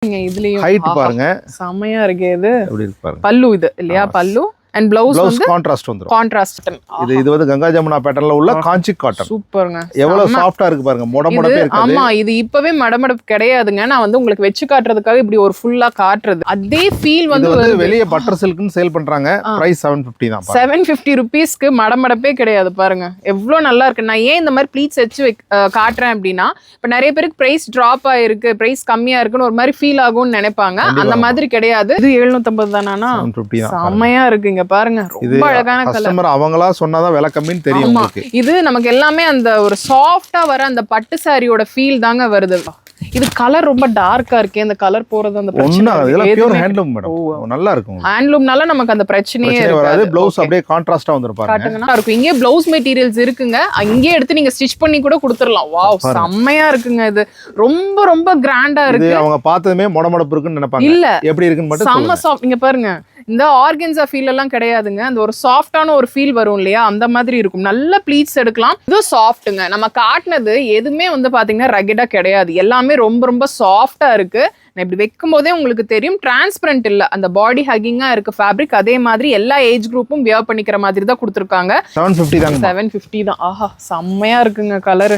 பாருங்க இதுலயும் ஹைட் பாருங்க செமையா இருக்கு இது. எப்படி இருக்கு பாருங்க. பல்லு இது இல்லையா? பல்லு அண்ட் ப்ளவுஸ் வந்து கான்ட்ராஸ்ட் வந்துரும். கான்ட்ராஸ்ட். இது வந்து கங்கா ஜமுனா பேட்டர்ன்ல உள்ள காஞ்சி காட்டன். சூப்பர்ங்க. எவ்வளவு சாஃப்ட்டா இருக்கு பாருங்க. மொடமொடப்பே இருக்காது. ஆமா இது இப்பவே மடமடப்பு கிடையாதுங்க. நான் வந்து உங்களுக்கு வெச்சு காட்டுறதுக்காக இப்படி ஒரு ஃபுல்லா காட்டுறது. அதே ஃபீல் வந்து வெளிய பட்டர் சில்க்னு சேல் பண்றாங்க. பிரைஸ் 750 தான். 750 ரூபீஸ்க்கு மடமடப்பே கிடையாது பாருங்க. எவ்வளவு நல்லா இருக்கு. நான் ஏன் இந்த மாதிரி ப்ளீட்ஸ் வச்சு காட்டுறேன் அப்படின்னா இப்ப நிறைய பேருக்கு பிரைஸ் டிராப் ஆயிருக்கு, பிரைஸ் கம்மியா இருக்குன்னு ஒரு மாதிரி ஃபீல் ஆகும்னு நினைப்பாங்க. அந்த மாதிரி கிடையாது. இது 750 தானா? 750 தான். செமையா இருக்குங்க பாருங்க. ரொம்ப அழகான கலர். கஸ்டமர் அவங்களா சொன்னாதான் விலை கம்மின்னு தெரியும் உங்களுக்கு. இது நமக்கு எல்லாமே அந்த ஒரு சாஃப்ட்டா வர அந்த பட்டு சாரியோட ஃபீல் தாங்க வருது. இது கலர் ரொம்ப டார்க்கா இருக்கு. அந்த கலர் போறது அந்த பிரச்சனை இதெல்லாம் பியூர் ஹேண்ட்லூம் மேடம். நல்லா இருக்கும். ஹேண்ட்லூம்னால நமக்கு அந்த பிரச்சனையே வராது. ப்ளவுஸ் அப்படியே கான்ட்ராஸ்டா வந்துரும் பாருங்க. இருக்கும். இங்கே ப்ளவுஸ் மெட்டீரியல்ஸ் இருக்குங்க. இங்கே எடுத்து நீங்க ஸ்டிட்ச் பண்ணி கூட கொடுத்துடலாம். வாவ் செம்மையா இருக்குங்க. இது ரொம்ப ரொம்ப கிராண்டா இருக்கு. அவங்க பார்த்ததுமே மொடமொடப்பு இருக்குன்னு நினைப்பாங்க. இல்ல எப்படி இருக்குன்னு மட்டும் செம்ம சாஃப்ட். இங்க பாருங்க இந்த ஆர்கன்ஸா ஃபீல் எல்லாம் கிடையாதுங்க. அந்த ஒரு சாஃப்டான ஒரு ஃபீல் வரும் இல்லையா? அந்த மாதிரி இருக்கும். நல்ல ப்ளீட்ஸ் எடுக்கலாம். இது சாஃப்ட்டுங்க. நம்ம காட்டினது எதுவுமே வந்து பாத்தீங்கன்னா ரகடா கிடையாது. எல்லாமே ரொம்ப ரொம்ப சாஃப்டா இருக்கு. நான் இப்படி வைக்கும் போதே உங்களுக்கு தெரியும் டிரான்ஸ்பரண்ட் இல்ல. அந்த பாடி ஹக்கிங்கா இருக்கு ஃபேப்ரிக். அதே மாதிரி எல்லா ஏஜ் குரூப்பும் வியர் பண்ணிக்கிற மாதிரி தான் கொடுத்துருக்காங்க. 750 தான். ஆஹா செம்மையா இருக்குங்க. கலர்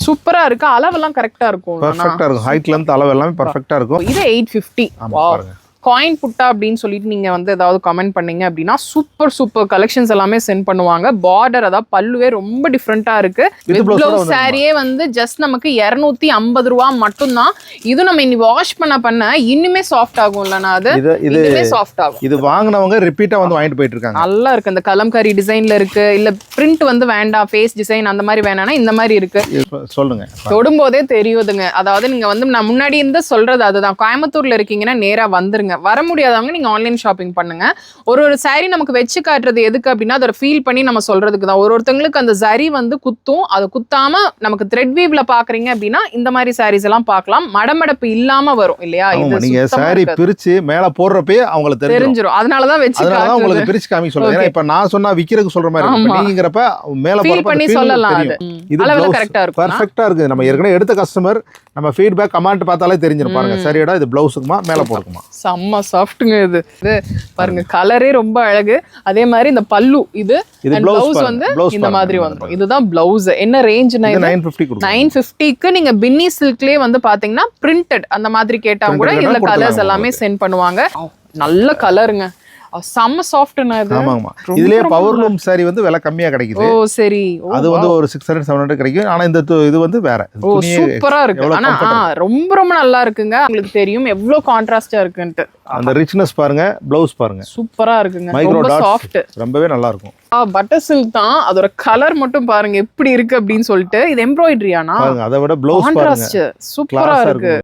சூப்பரா இருக்கு. அளவெல்லாம் கரெக்டா இருக்கும். பெர்ஃபெக்ட்டா இருக்கும். ஹைட் லெந்த் அளவு எல்லாமே பெர்ஃபெக்ட்டா இருக்கும். இது 850. வாவ். காயின் புட்டா அப்படின்னு சொல்லிட்டு நீங்க வந்து ஏதாவது கமெண்ட் பண்ணீங்க அப்படின்னா சூப்பர் சூப்பர் கலெக்ஷன்ஸ் எல்லாமே சென்ட் பண்ணுவாங்க. பார்டர் அதாவது பல்லுவே ரொம்ப டிஃப்ரெண்டா இருக்கு. ப்ளவுஸ் சாரியே வந்து ஜஸ்ட் நமக்கு 250 ரூபா மட்டும்தான். இது நம்ம இனி வாஷ் பண்ண இன்னுமே சாஃப்ட் ஆகும்ல. நான் அது இதுவே சாஃப்ட் ஆகும். இது வாங்குனவங்க ரிப்பீட்டா வந்து வாங்கிட்டு போயிட்டு இருக்காங்க. நல்லா இருக்கு. இந்த கலம்காரி டிசைன்ல இருக்கு. இல்ல பிரிண்ட் வந்து வேண்டாம், ஃபேஸ் டிசைன் அந்த மாதிரி வேணாம்னா இந்த மாதிரி இருக்கு. சொல்லுங்க. தொடும்போதே தெரியுதுங்க. அதாவது நீங்க வந்து நான் முன்னாடி இருந்து சொல்றது அதுதான். கோயம்புத்தூர்ல இருக்கீங்கன்னா நேரா வந்துருங்க. வர முடியாதவங்க நீங்க ஆன்லைன் ஷாப்பிங் பண்ணுங்க. ஒரு சாரி நமக்கு வச்சு காட்டுறது எதுக்கு அப்படின்னா அதோட ஃபீல் பண்ணி நம்ம சொல்றதுக்கு தான். ஒருத்தங்களுக்கு அந்த சரி வந்து குத்தும். அதை குத்தாம நமக்கு த்ரெட் வீவ்ல பாக்குறீங்க அப்படின்னா இந்த மாதிரி சாரீஸ் எல்லாம் பார்க்கலாம். மடமடப்பு இல்லாம வரும் இல்லையா? இது நீங்க சாரி பிரிச்சு மேல போடுறப்பே அவங்களுக்கு தெரிஞ்சிரும். அதனாலதான் வச்சு அதனால உங்களுக்கு பிரிச்சு காமிக்க சொல்றேன். ஏன்னா இப்ப நான் சொன்னா விக்கிறதுக்கு சொல்ற மாதிரி இருக்கு. நீங்கறப்ப மேல ஃபீல் பண்ணி சொல்லலாம். இது அளவுல கரெக்ட்டா இருக்கு. பெர்ஃபெக்ட்டா இருக்கு. நம்ம ஏற்கனவே எடுத்த கஸ்டமர் நம்ம ஃபீட்பேக் கமெண்ட் பார்த்தாலே தெரிஞ்சிருப்பாங்க. சரிடா இது ப்ளவுஸ்க்குமா மேல போடுக்குமா. செம்ம சாஃப்ட்டுங்க. இது பாருங்க கலரே ரொம்ப அழகு. அதே மாதிரி இந்த பல்லு இது ப்ளவுஸ் வந்து இந்த மாதிரி வந்துரும். இதுதான் ப்ளவுஸ். என்ன ரேஞ்ச்னா 950க்கு நீங்க பின்னி சில்க்லயே வந்து பாத்தீங்கன்னா பிரிண்டட் அந்த மாதிரி கேட்டா கூட இந்த கலர்ஸ் எல்லாமே சென்ட் பண்ணுவாங்க. நல்ல கலருங்க. செம்ம சாஃப்ட்னா இது. ஆமாமா. இதுலயே பவர்லூம் சாரி வந்து விலை கம்மியா கிடைக்குது. ஓ சரி. அது வந்து ஒரு 600 700 கிடைக்கும். ஆனா இந்த இது வந்து வேற. சூப்பரா இருக்கு. ஆனா ரொம்ப ரொம்ப நல்லா இருக்குங்க. உங்களுக்கு தெரியும் எவ்வளவு கான்ட்ராஸ்டா இருக்குன்னு. அந்த ரிச்னஸ் பாருங்க. ப்ளவுஸ் பாருங்க. சூப்பரா இருக்குங்க. ரொம்ப சாஃப்ட். ரொம்பவே நல்லா இருக்கும். பட்டர் சில்க் தான். அதோட கலர் மட்டும் பாருங்க எப்படி இருக்கு அப்படின்னு சொல்லிட்டு. இது எம்ப்ராய்டரியானா? பாருங்க அதை விட ப்ளவுஸ் பாருங்க. சூப்பரா இருக்கு.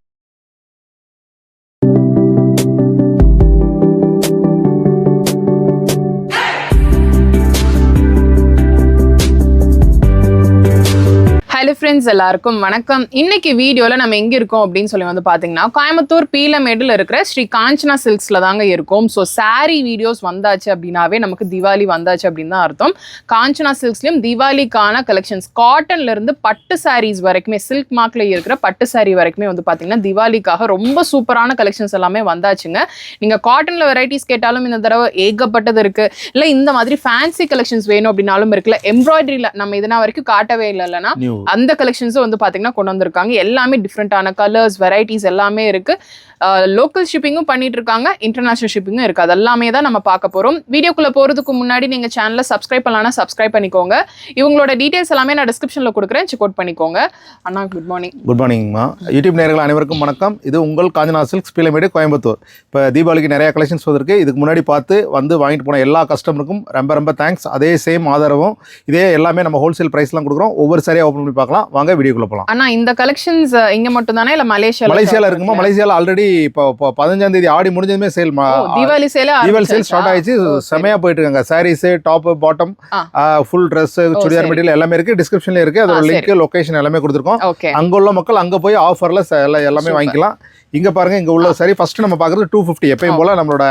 ஹலோ ஃப்ரெண்ட்ஸ் எல்லாருக்கும் வணக்கம். இன்னைக்கு வீடியோவில் நம்ம எங்கே இருக்கோம் அப்படின்னு சொல்லி வந்து பார்த்தீங்கன்னா கோயம்புத்தூர் பீலமேடில் இருக்கிற ஸ்ரீ காஞ்சனா சில்க்ஸில் தாங்க இருக்கும். ஸோ சாரீ வீடியோஸ் வந்தாச்சு அப்படின்னாவே நமக்கு தீபாவளி வந்தாச்சு அப்படின்னு தான் அர்த்தம். காஞ்சனா சில்க்ஸ்லையும் தீபாவளிக்கான கலெக்ஷன்ஸ் காட்டன்லேருந்து பட்டு சாரீஸ் வரைக்குமே சில்க் மார்க்கில் இருக்கிற பட்டு சாரீ வரைக்குமே வந்து பார்த்தீங்கன்னா தீபாவளிக்காக ரொம்ப சூப்பரான கலெக்ஷன்ஸ் எல்லாமே வந்தாச்சுங்க. நீங்கள் காட்டனில் வெரைட்டிஸ் கேட்டாலும் இந்த தடவை ஏகப்பட்டது இருக்குது. இல்லை இந்த மாதிரி ஃபேன்சி கலெக்ஷன்ஸ் வேணும் அப்படின்னாலும் இருக்குல்ல. எம்ப்ராய்டரியில் நம்ம இதனா வரைக்கும் காட்டவே இல்லைன்னா அந்த கலெக்ஷன்ஸும் வந்து பாத்தீங்கன்னா கொண்டு வந்திருக்காங்க. எல்லாமே டிஃப்ரெண்டான கலர்ஸ் வெரைட்டிஸ் எல்லாமே இருக்கு. லோக்கல் ஷிப்பிங்கும் பண்ணிட்டு இருக்காங்க, இன்டர்நேஷனல் ஷிப்பிங்கும் இருக்கு. அது எல்லாமே தான் நம்ம பார்க்க போறோம். வீடியோக்குள்ள போறதுக்கு முன்னாடி நீங்க சேனலை சப்ஸ்கிரைப் பண்ணலாம், சப்ஸ்கிரைப் பண்ணிக்கோங்க. இவங்களோட டீடைல்ஸ் எல்லாமே நான் டிஸ்கிரிப்ஷன்ல கொடுக்குறேன், செக் அவுட் பண்ணிக்கோங்க. அண்ணா குட் மார்னிங். குட் மார்னிங்மா. யூடியூப் நேயர்கள் அனைவருக்கும் வணக்கம். இது உங்கள் காஞ்சனா சில்க்ஸ் பீலமேடு கோயம்புத்தூர். இப்போ தீபாவளிக்கு நிறைய கலெக்ஷன்ஸ் வந்திருக்கு. இதுக்கு முன்னாடி பார்த்து வந்து வாங்கிட்டு போன எல்லா கஸ்டமருக்கும் ரொம்ப ரொம்ப தேங்க்ஸ். அதே சேம் ஆதரவும் இதே எல்லாமே நம்ம ஹோல்சேல் பிரைஸ்லாம் கொடுக்குறோம். ஒவ்வொரு சாரியா ஓப்பன் பண்ணி பார்க்கலாம். வாங்க வீடியோக்குள்ள போகலாம். அண்ணா இந்த கலெக்ஷன்ஸ் இங்க மட்டும் தானே இல்ல மலேசியால இருக்குமா? மலேசியால ஆல்ரெடி இப்போ 15ஆம் தேதி ஆடி முடிஞ்சதுமே சேல் தீபாவளி சேல் ஸ்டார்ட் ஆயிடுச்சு. செமையா போயிட்டு இருக்காங்க. Sarees top bottom full dress churidar material எல்லாமே இருக்கு. டிஸ்கிரிப்ஷன்ல இருக்கு. அதோட லிங்க் லொகேஷன் எல்லாமே கொடுத்துருக்கோம். அங்க உள்ள மக்கள் அங்க போய் ஆஃபர்ல எல்லாமே வாங்கிக்கலாம். இங்க பாருங்க, இங்க உள்ள சாரி ஃபர்ஸ்ட் நம்ம பாக்குறது 250. எப்பயும் போல நம்மளோட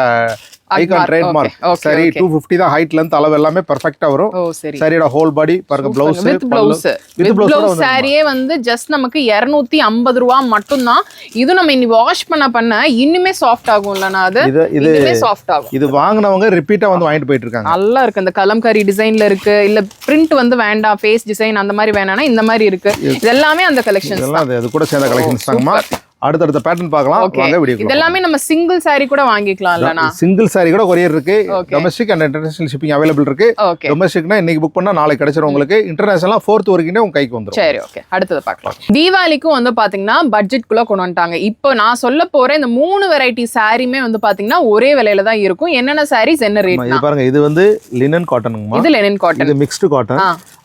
ஐகான் ட்ரேட்மார்க் சரி 250 தான் ஹைட் லென்த் அளவு எல்லாமே பெர்ஃபெக்ட்டா வரும் ஓ சரி சரியோட ஹோல் பாடி பாருங்க ப்ளவுஸ் வித் ப்ளவுஸ் சாரியே வந்து ஜஸ்ட் நமக்கு 250 ரூபாய் மட்டும் தான். இது நம்ம இன்னி வாஷ் பண்ண இன்னுமே சாஃப்ட் ஆகும்லனா அது இதுமே சாஃப்ட் ஆகும். இது வாங்குனவங்க ரிப்பீட்டா வந்து வாங்கிட்டு போயிட்டு இருக்காங்க. நல்லா இருக்கு. அந்த கலம்காரி டிசைன்ல இருக்கு, இல்ல பிரிண்ட் வந்து வேண்டாம் ஃபேஸ் டிசைன் அந்த மாதிரி வேணாம்னா இந்த மாதிரி இருக்கு. இது எல்லாமே அந்த கலெக்ஷன்ஸ் தான். அது கூட சேர்ந்த கலெக்ஷன்ஸ் தாங்கம்மா. அடுத்த பேட்டர்ன் பார்க்கலாம் வாங்க வீடியோ. இதெல்லாம் நம்ம சிங்கிள் saree கூட வாங்கிக்கலாம் இல்லனா? சிங்கிள் saree கூட கொரியர் இருக்கு. Domestic and international shipping available இருக்கு. டொமஸ்டிக்னா இன்னைக்கு புக் பண்ணா நாளைக்கு கிடைச்சிரும் உங்களுக்கு. இன்டர்நேஷனலா 4th வரைக்கும் உங்க கைக்கு வந்துரும். சரி ஓகே அடுத்து பார்க்கலாம். தீபாவளிக்கு வந்து பாத்தீங்கன்னா பட்ஜெட் குள்ள கொண்டு வந்துட்டாங்க. இப்போ நான் சொல்ல போற இந்த 3 வெரைட்டி சாரியுமே வந்து பாத்தீங்கன்னா ஒரே விலையில தான் இருக்கும். என்னென்ன sarees என்ன ரேட்? இது பாருங்க, இது வந்து லினன் காட்டனுங்கமா. இது லினன் காட்டன். இது மிக்ஸ்டு காட்டன்.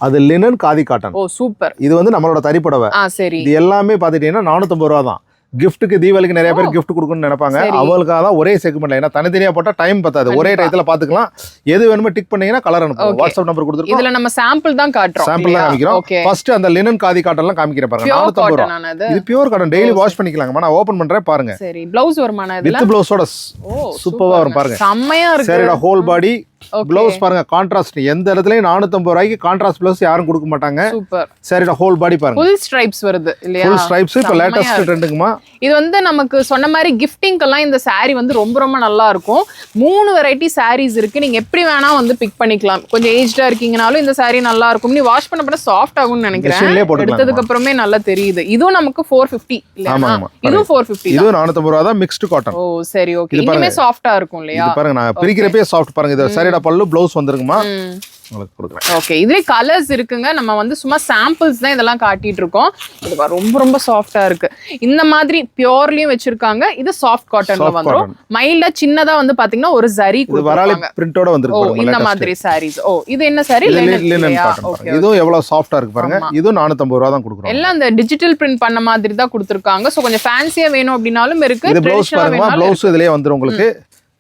அது லினன் காதி காட்டன். ஓ சூப்பர். இது வந்து நம்மளோட தறி புடவை. சரி. இது எல்லாமே பாத்துட்டீங்கன்னா 450 ரூபாய் தான். கிஃப்ட்டுக்கு தீபாவளிக்கு நிறைய பேர் கிஃப்ட் கொடுக்கணும்னு நினைப்பாங்க. அவங்களுக்காக தான் ஒரே செக்மெண்ட்ல. ஏன்னா தனித்தனியா போட்டா டைம் பத்தாது. ஒரே டயத்துல பாத்துக்கலாம். எது வேணுமோ டிக் பண்ணீங்கன்னா கலர் அனுப்புவோம். வாட்ஸ்அப் நம்பர் கொடுத்துருக்கோம். இதுல நம்ம சாம்பிள் தான் காட்டுறோம். சாம்பிள் தான் காமிக்கிறோம். ஃபர்ஸ்ட் அந்த லினன் காதி காட்டன்லாம் காமிக்கிறேன் பாருங்க. 450 ரூபாய். இது பியூர் காட்டன். டெய்லி வாஷ் பண்ணிக்கலாங்கமா. நான் ஓபன் பண்றேன் பாருங்க. சரி ப்ளவுஸ் வருமானா இதுல? வித் ப்ளவுஸோட சூப்பரா வரும் பாருங்க. செம்மையா இருக்கு. சரிடா ஹோல் பாடி ப்ளவுஸ் பாருங்க கான்ட்ராஸ்ட். எந்த இடத்துலயும் 450 ரூபாய்க்கு கான்ட்ராஸ்ட் ப்ளவுஸ் யாரும் கொடுக்க மாட்டாங்க. சூப்பர். சரிடா ஹோல் பாடி பாருங்க. ஃபுல் ஸ்ட்ரைப்ஸ் வருது இல்லையா? ஃபுல் ஸ்ட்ரைப்ஸ் இப்ப லேட்டஸ்ட் ட்ரெண்டுங்கமா. இது வந்து நமக்கு சொன்ன மாதிரி கிஃப்டிங்க்கெல்லாம் இந்த saree வந்து ரொம்ப ரொம்ப நல்லா இருக்கும். 3 வெரைட்டி sarees இருக்கு. நீங்க எப்படி வேணா வந்து பிக் பண்ணிக்கலாம். கொஞ்சம் ஏஜ்டா இருக்கீங்கனாலும் இந்த saree நல்லா இருக்கும். நீ வாஷ் பண்ணப்பட சாஃப்ட் ஆகும்னு நினைக்கிறேன். எடுத்ததுக்கு அப்புறமே நல்லா தெரியுது. இதுவும் நமக்கு 450 இல்லையா? இதுவும் 450. இது 450 ரூபாய் தான் மிக்ஸ்டு காட்டன். ஓ சரி ஓகே. இன்னுமே சாஃப்ட்டா இருக்கும் இல்லையா? இது பாருங்க நான் பிரிக்கிறப்பே சாஃப்ட் பாருங்க. இது சரிடா பல்லு ப்ளவுஸ் வந்துருக்குமா உங்களுக்கு கொடுக்குறேன். ஓகே இதுல கலர்ஸ் இருக்குங்க. நம்ம வந்து சும்மா சாம்பிள்ஸ் தான் இதெல்லாம் காட்டிட்டு இருக்கோம். இது ரொம்ப ரொம்ப சாஃப்ட்டா இருக்கு. இந்த மாதிரி பியூர்லயும் வச்சிருக்காங்க. இது சாஃப்ட் காட்டன்ல வந்துரும். மைல்டா சின்னதா வந்து பாத்தீங்கன்னா ஒரு ஜரி கொடுத்திருக்காங்க. பிரிண்டோட வந்திருக்கு. இந்த மாதிரி sarees. ஓ இது என்ன saree? லினன் காட்டன் பாருங்க. இதுவும் எவ்வளவு சாஃப்ட்டா இருக்கு பாருங்க. இதுவும் 450 ரூபாய் தான் கொடுக்குறோம். எல்லாம் அந்த டிஜிட்டல் பிரிண்ட் பண்ண மாதிரி தான் கொடுத்திருக்காங்க. சோ கொஞ்சம் ஃபேன்சியா வேணும் அப்படினாலும் இருக்கு. இது ப்ளவுஸ் பாருங்க. ப்ளவுஸ் இதுலயே வந்துரும் உங்களுக்கு.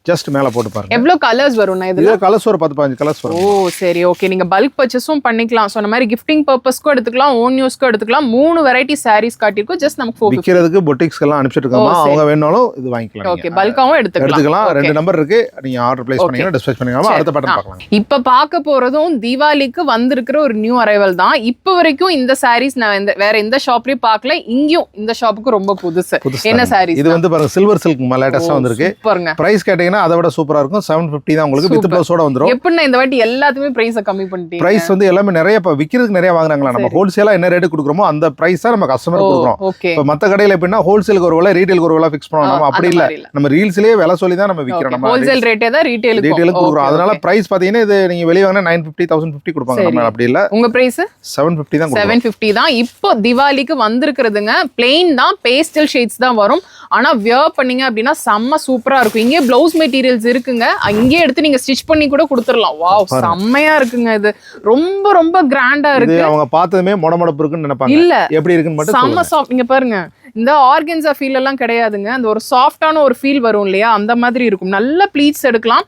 ஜஸ்ட் மேல போட்டு பாருங்க. எவ்வளவு கலர்ஸ் வரும்னா இதுல? கலர்ஸ் ஒரு 10-15 கலர்ஸ் வரும். ஓ சரி ஓகே. நீங்க பல்க் பர்ச்சேஸும் பண்ணிக்கலாம். சொன்ன மாதிரி கிஃப்டிங் பர்பஸ்க்கும் எடுத்துக்கலாம், ஓன் யூஸ்க்கும் எடுத்துக்கலாம். 3 வெரைட்டி sarees காட்டியிருக்கோம். ஜஸ்ட் நமக்கு 450. விக்கிறதுக்கு பொட்டிக்ஸ் எல்லாம் அனுப்பிச்சிட்டு இருக்கோம். அவங்க வேணாலும் இது வாங்கிக்கலாம். ஓகே பல்காவும் எடுத்துக்கலாம். 2 நம்பர் இருக்கு. நீங்க ஆர்டர் பிளேஸ் பண்ணீங்கன்னா டிஸ்பேச் பண்ணிக்கலாம். அடுத்த பேட்டர்ன் பார்க்கலாம். இப்ப பார்க்க போறதும் தீபாவளிக்கு வந்திருக்கிற ஒரு நியூ அரைவல் தான். இப்போ வரைக்கும் இந்த sarees நான் வேற எந்த ஷாப்லயும் பார்க்கல. இங்கேயும் இந்த ஷாப்புக்கு ரொம்ப புதுசு. என்ன sarees? இது வந்து பாருங்க சில்வர் சில்க் லேட்டஸ்டா வந்திருக்கு. பாருங்க பிரைஸ் கேட்டீங்கன்னா அதை விட சூப்பரா இருக்கும். 750 தான் உங்களுக்கு வித் ப்ளவுஸோட வந்துரும். எப்படின்னா இந்த வாட்டி எல்லாத்துமே பிரைஸ் கம்மி பண்ணிட்டீங்க. பிரைஸ் வந்து எல்லாமே நிறைய இப்ப விக்கிறதுக்கு நிறைய வாங்குறாங்களா. நம்ம ஹோல்சேலா என்ன ரேட் கொடுக்குறோமோ அந்த பிரைஸ் தான் நம்ம கஸ்டமர் கொடுக்குறோம். இப்ப மத்த கடையில எப்படின்னா ஹோல்சேலுக்கு ஒரு விலை ரீட்டைலுக்கு ஒரு விலை ஃபிக்ஸ் பண்ணுவோம். நம்ம அப்படி இல்ல. நம்ம ரீல்ஸ்லயே விலை சொல்லி தான் நம்ம விக்கிறோம். நம்ம ஹோல்சேல் ரேட்டே தான் ரீட்டைலுக்கு கொடுக்குறோம். அதனால பிரைஸ் பாத்தீங்கன்னா இது நீங்க வெளிய வாங்குனா 950 1050 கொடுப்பாங்க. நம்ம அப்படி இல்ல. உங்க பிரைஸ் 750 தான். 750 தான். இப்போ தீபாவளிக்கு வந்திருக்கிறதுங்க. பிளெயின் தான், பேஸ்டல் ஷேட்ஸ் தான் வரும். ஆனா வியர் பண்ணீங்க அப்படின்னா செம்ம சூப்பரா இருக்கும். இங்கே பிளவுஸ் மெட்டீரியல்ஸ் இருக்குங்க. அங்கே எடுத்து நீங்க ஸ்டிச் பண்ணி கூட கொடுத்துடலாம். வாவ் செம்மையா இருக்குங்க. இது ரொம்ப ரொம்ப கிராண்டா இருக்கு. அவங்க பார்த்ததுமே மொடமொடப்பு இருக்குன்னு நினைப்பாங்க. இல்ல எப்படி இருக்குன்னு மட்டும் செம்ம சாஃப்ட். இங்க பாருங்க இந்த ஆர்கன்ஸா ஃபீல் எல்லாம் கிடையாதுங்க. அந்த ஒரு சாஃப்டான ஒரு ஃபீல் வரும் இல்லையா, அந்த மாதிரி இருக்கும். நல்ல ப்ளீட்ஸ் எடுக்கலாம்.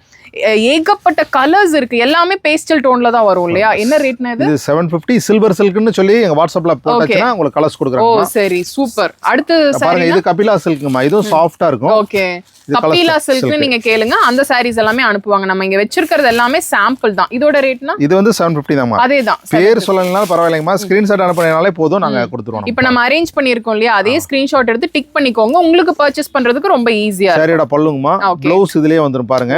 ஏகப்பட்ட கலர்ஸ் இருக்கு. எல்லாமே பேஸ்டல் டோன்ல தான் வரும் இல்லையா? என்ன ரேட்னா இது? 750 சில்வர் சில்க்னு சொல்லி எங்க வாட்ஸ்அப்ல போட்டாச்சுனா உங்களுக்கு கலர்ஸ் கொடுக்குறாங்க. ஓ சரி சூப்பர். அடுத்து பாருங்க இது கபிலா சில்க்மா. இதுவும் சாஃப்ட்டா இருக்கும். ஓகே கபிலா சில்க்னு நீங்க கேளுங்க. அந்த sarees எல்லாமே அனுப்புவாங்க. நம்ம இங்க வெச்சிருக்கிறது எல்லாமே சாம்பிள் தான். இதோட ரேட்னா இது வந்து 750 தான்மா. அதேதான். பேர் சொல்லலனாலும் பரவாயில்லைங்கமா. ஸ்கிரீன்ஷாட் அனுப்புனாலே போதும், நாங்க கொடுத்துருவோம். இப்போ நம்ம அரேஞ்ச் பண்ணிருக்கோம் இல்லையா, அதே ஸ்கிரீன்ஷாட் எடுத்து டிக் பண்ணிக்கோங்க. உங்களுக்கு பர்ச்சேஸ் பண்றதுக்கு ரொம்ப ஈஸியா இருக்கும். சரிடா பல்லுங்கமா. ப்ளவுஸ் இதுலயே வந்துரும் பாருங்க.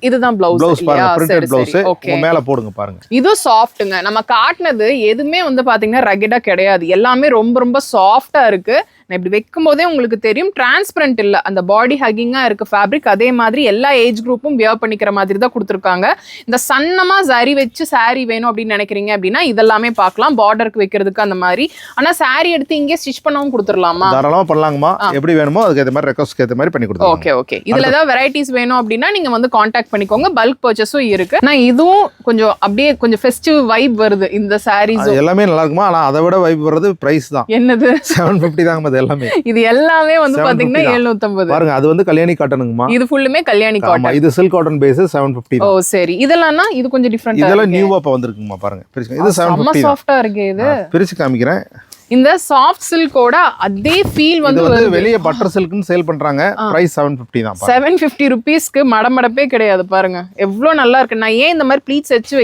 இதுதான் பிளவுஸ் இல்லையா? Printed blouse. உங்க மேல போடுங்க பாருங்க. இது சாஃப்ட்ங்க. நம்ம காட்னது எதுமே வந்து பாத்தீங்கன்னா ரகடா கிடையாது. எல்லாமே ரொம்ப ரொம்ப சாஃப்ட்டா இருக்கு. நான் இப்படி வைக்கும் போதே உங்களுக்கு தெரியும் டிரான்ஸ்பரண்ட் இல்ல. அந்த பாடி ஹக்கிங்கா இருக்கு ஃபேப்ரிக். அதே மாதிரி எல்லா ஏஜ் குரூப்பும் வியர் பண்ணிக்கிற மாதிரி தான் கொடுத்துருக்காங்க. இந்த சன்னமா சரி வச்சு saree வேணும் அப்படின்னு நினைக்கிறீங்க அப்படின்னா இதெல்லாமே பார்க்கலாம். பார்டருக்கு வைக்கிறதுக்கு அந்த மாதிரி. ஆனா saree எடுத்து இங்கே ஸ்டிச் பண்ணவும் கொடுத்துடலாமா? தாராளமா பண்ணலாங்கம்மா. எப்படி வேணுமோ அதுக்கு ஏற்ற மாதிரி ரெக்வஸ்ட்க்கு ஏற்ற மாதிரி பண்ணி கொடுத்துருவோம். Okay okay. இதுல ஏதாவது வெரைட்டிஸ் வேணும் அப்படின்னா நீங்க வந்து காண்டாக்ட் பண்ணிக்கோங்க. பல்க் பர்ச்சேஸும் இருக்கு. நான் இதுவும் கொஞ்சம் அப்படியே கொஞ்சம் ஃபெஸ்டிவ் வைப் வருது இந்த sarees. எல்லாமே நல்லா இருக்குமா. ஆனா அதை விட வைப் வர்றது பிரைஸ் தான். என்னது? 750 தாங்க. எல்லாமே இது எல்லாமே வந்து பாத்தீங்கன்னா 750. பாருங்க அது வந்து கல்யாணி காட்டனுங்கமா. இது ஃபுல்லுமே கல்யாணி காட்டன். இது சில்க் காட்டன் பேஸ் 750. ஓ சரி. இதெல்லாம்னா இது கொஞ்சம் டிஃபரண்டா இதெல்லாம் நியூவா இப்ப வந்திருக்குமா பாருங்க. இது 750. சாஃப்ட்டா இருக்கு. இது பிரிச்சு காமிக்கிறேன். இந்த சாஃப்ட் சில்கோட அதே ஃபீல் வந்து வெளியே பட்டர் சில்க்னு சேல் பண்றாங்க. பிரைஸ் 750 தான். 750 ருபீஸ்க்கு மடமடப்பே கிடையாது பாருங்க. எவ்வளவு நல்லா இருக்கு. நான் ஏன் இந்த மாதிரி ப்ளீட்ஸ் வச்சு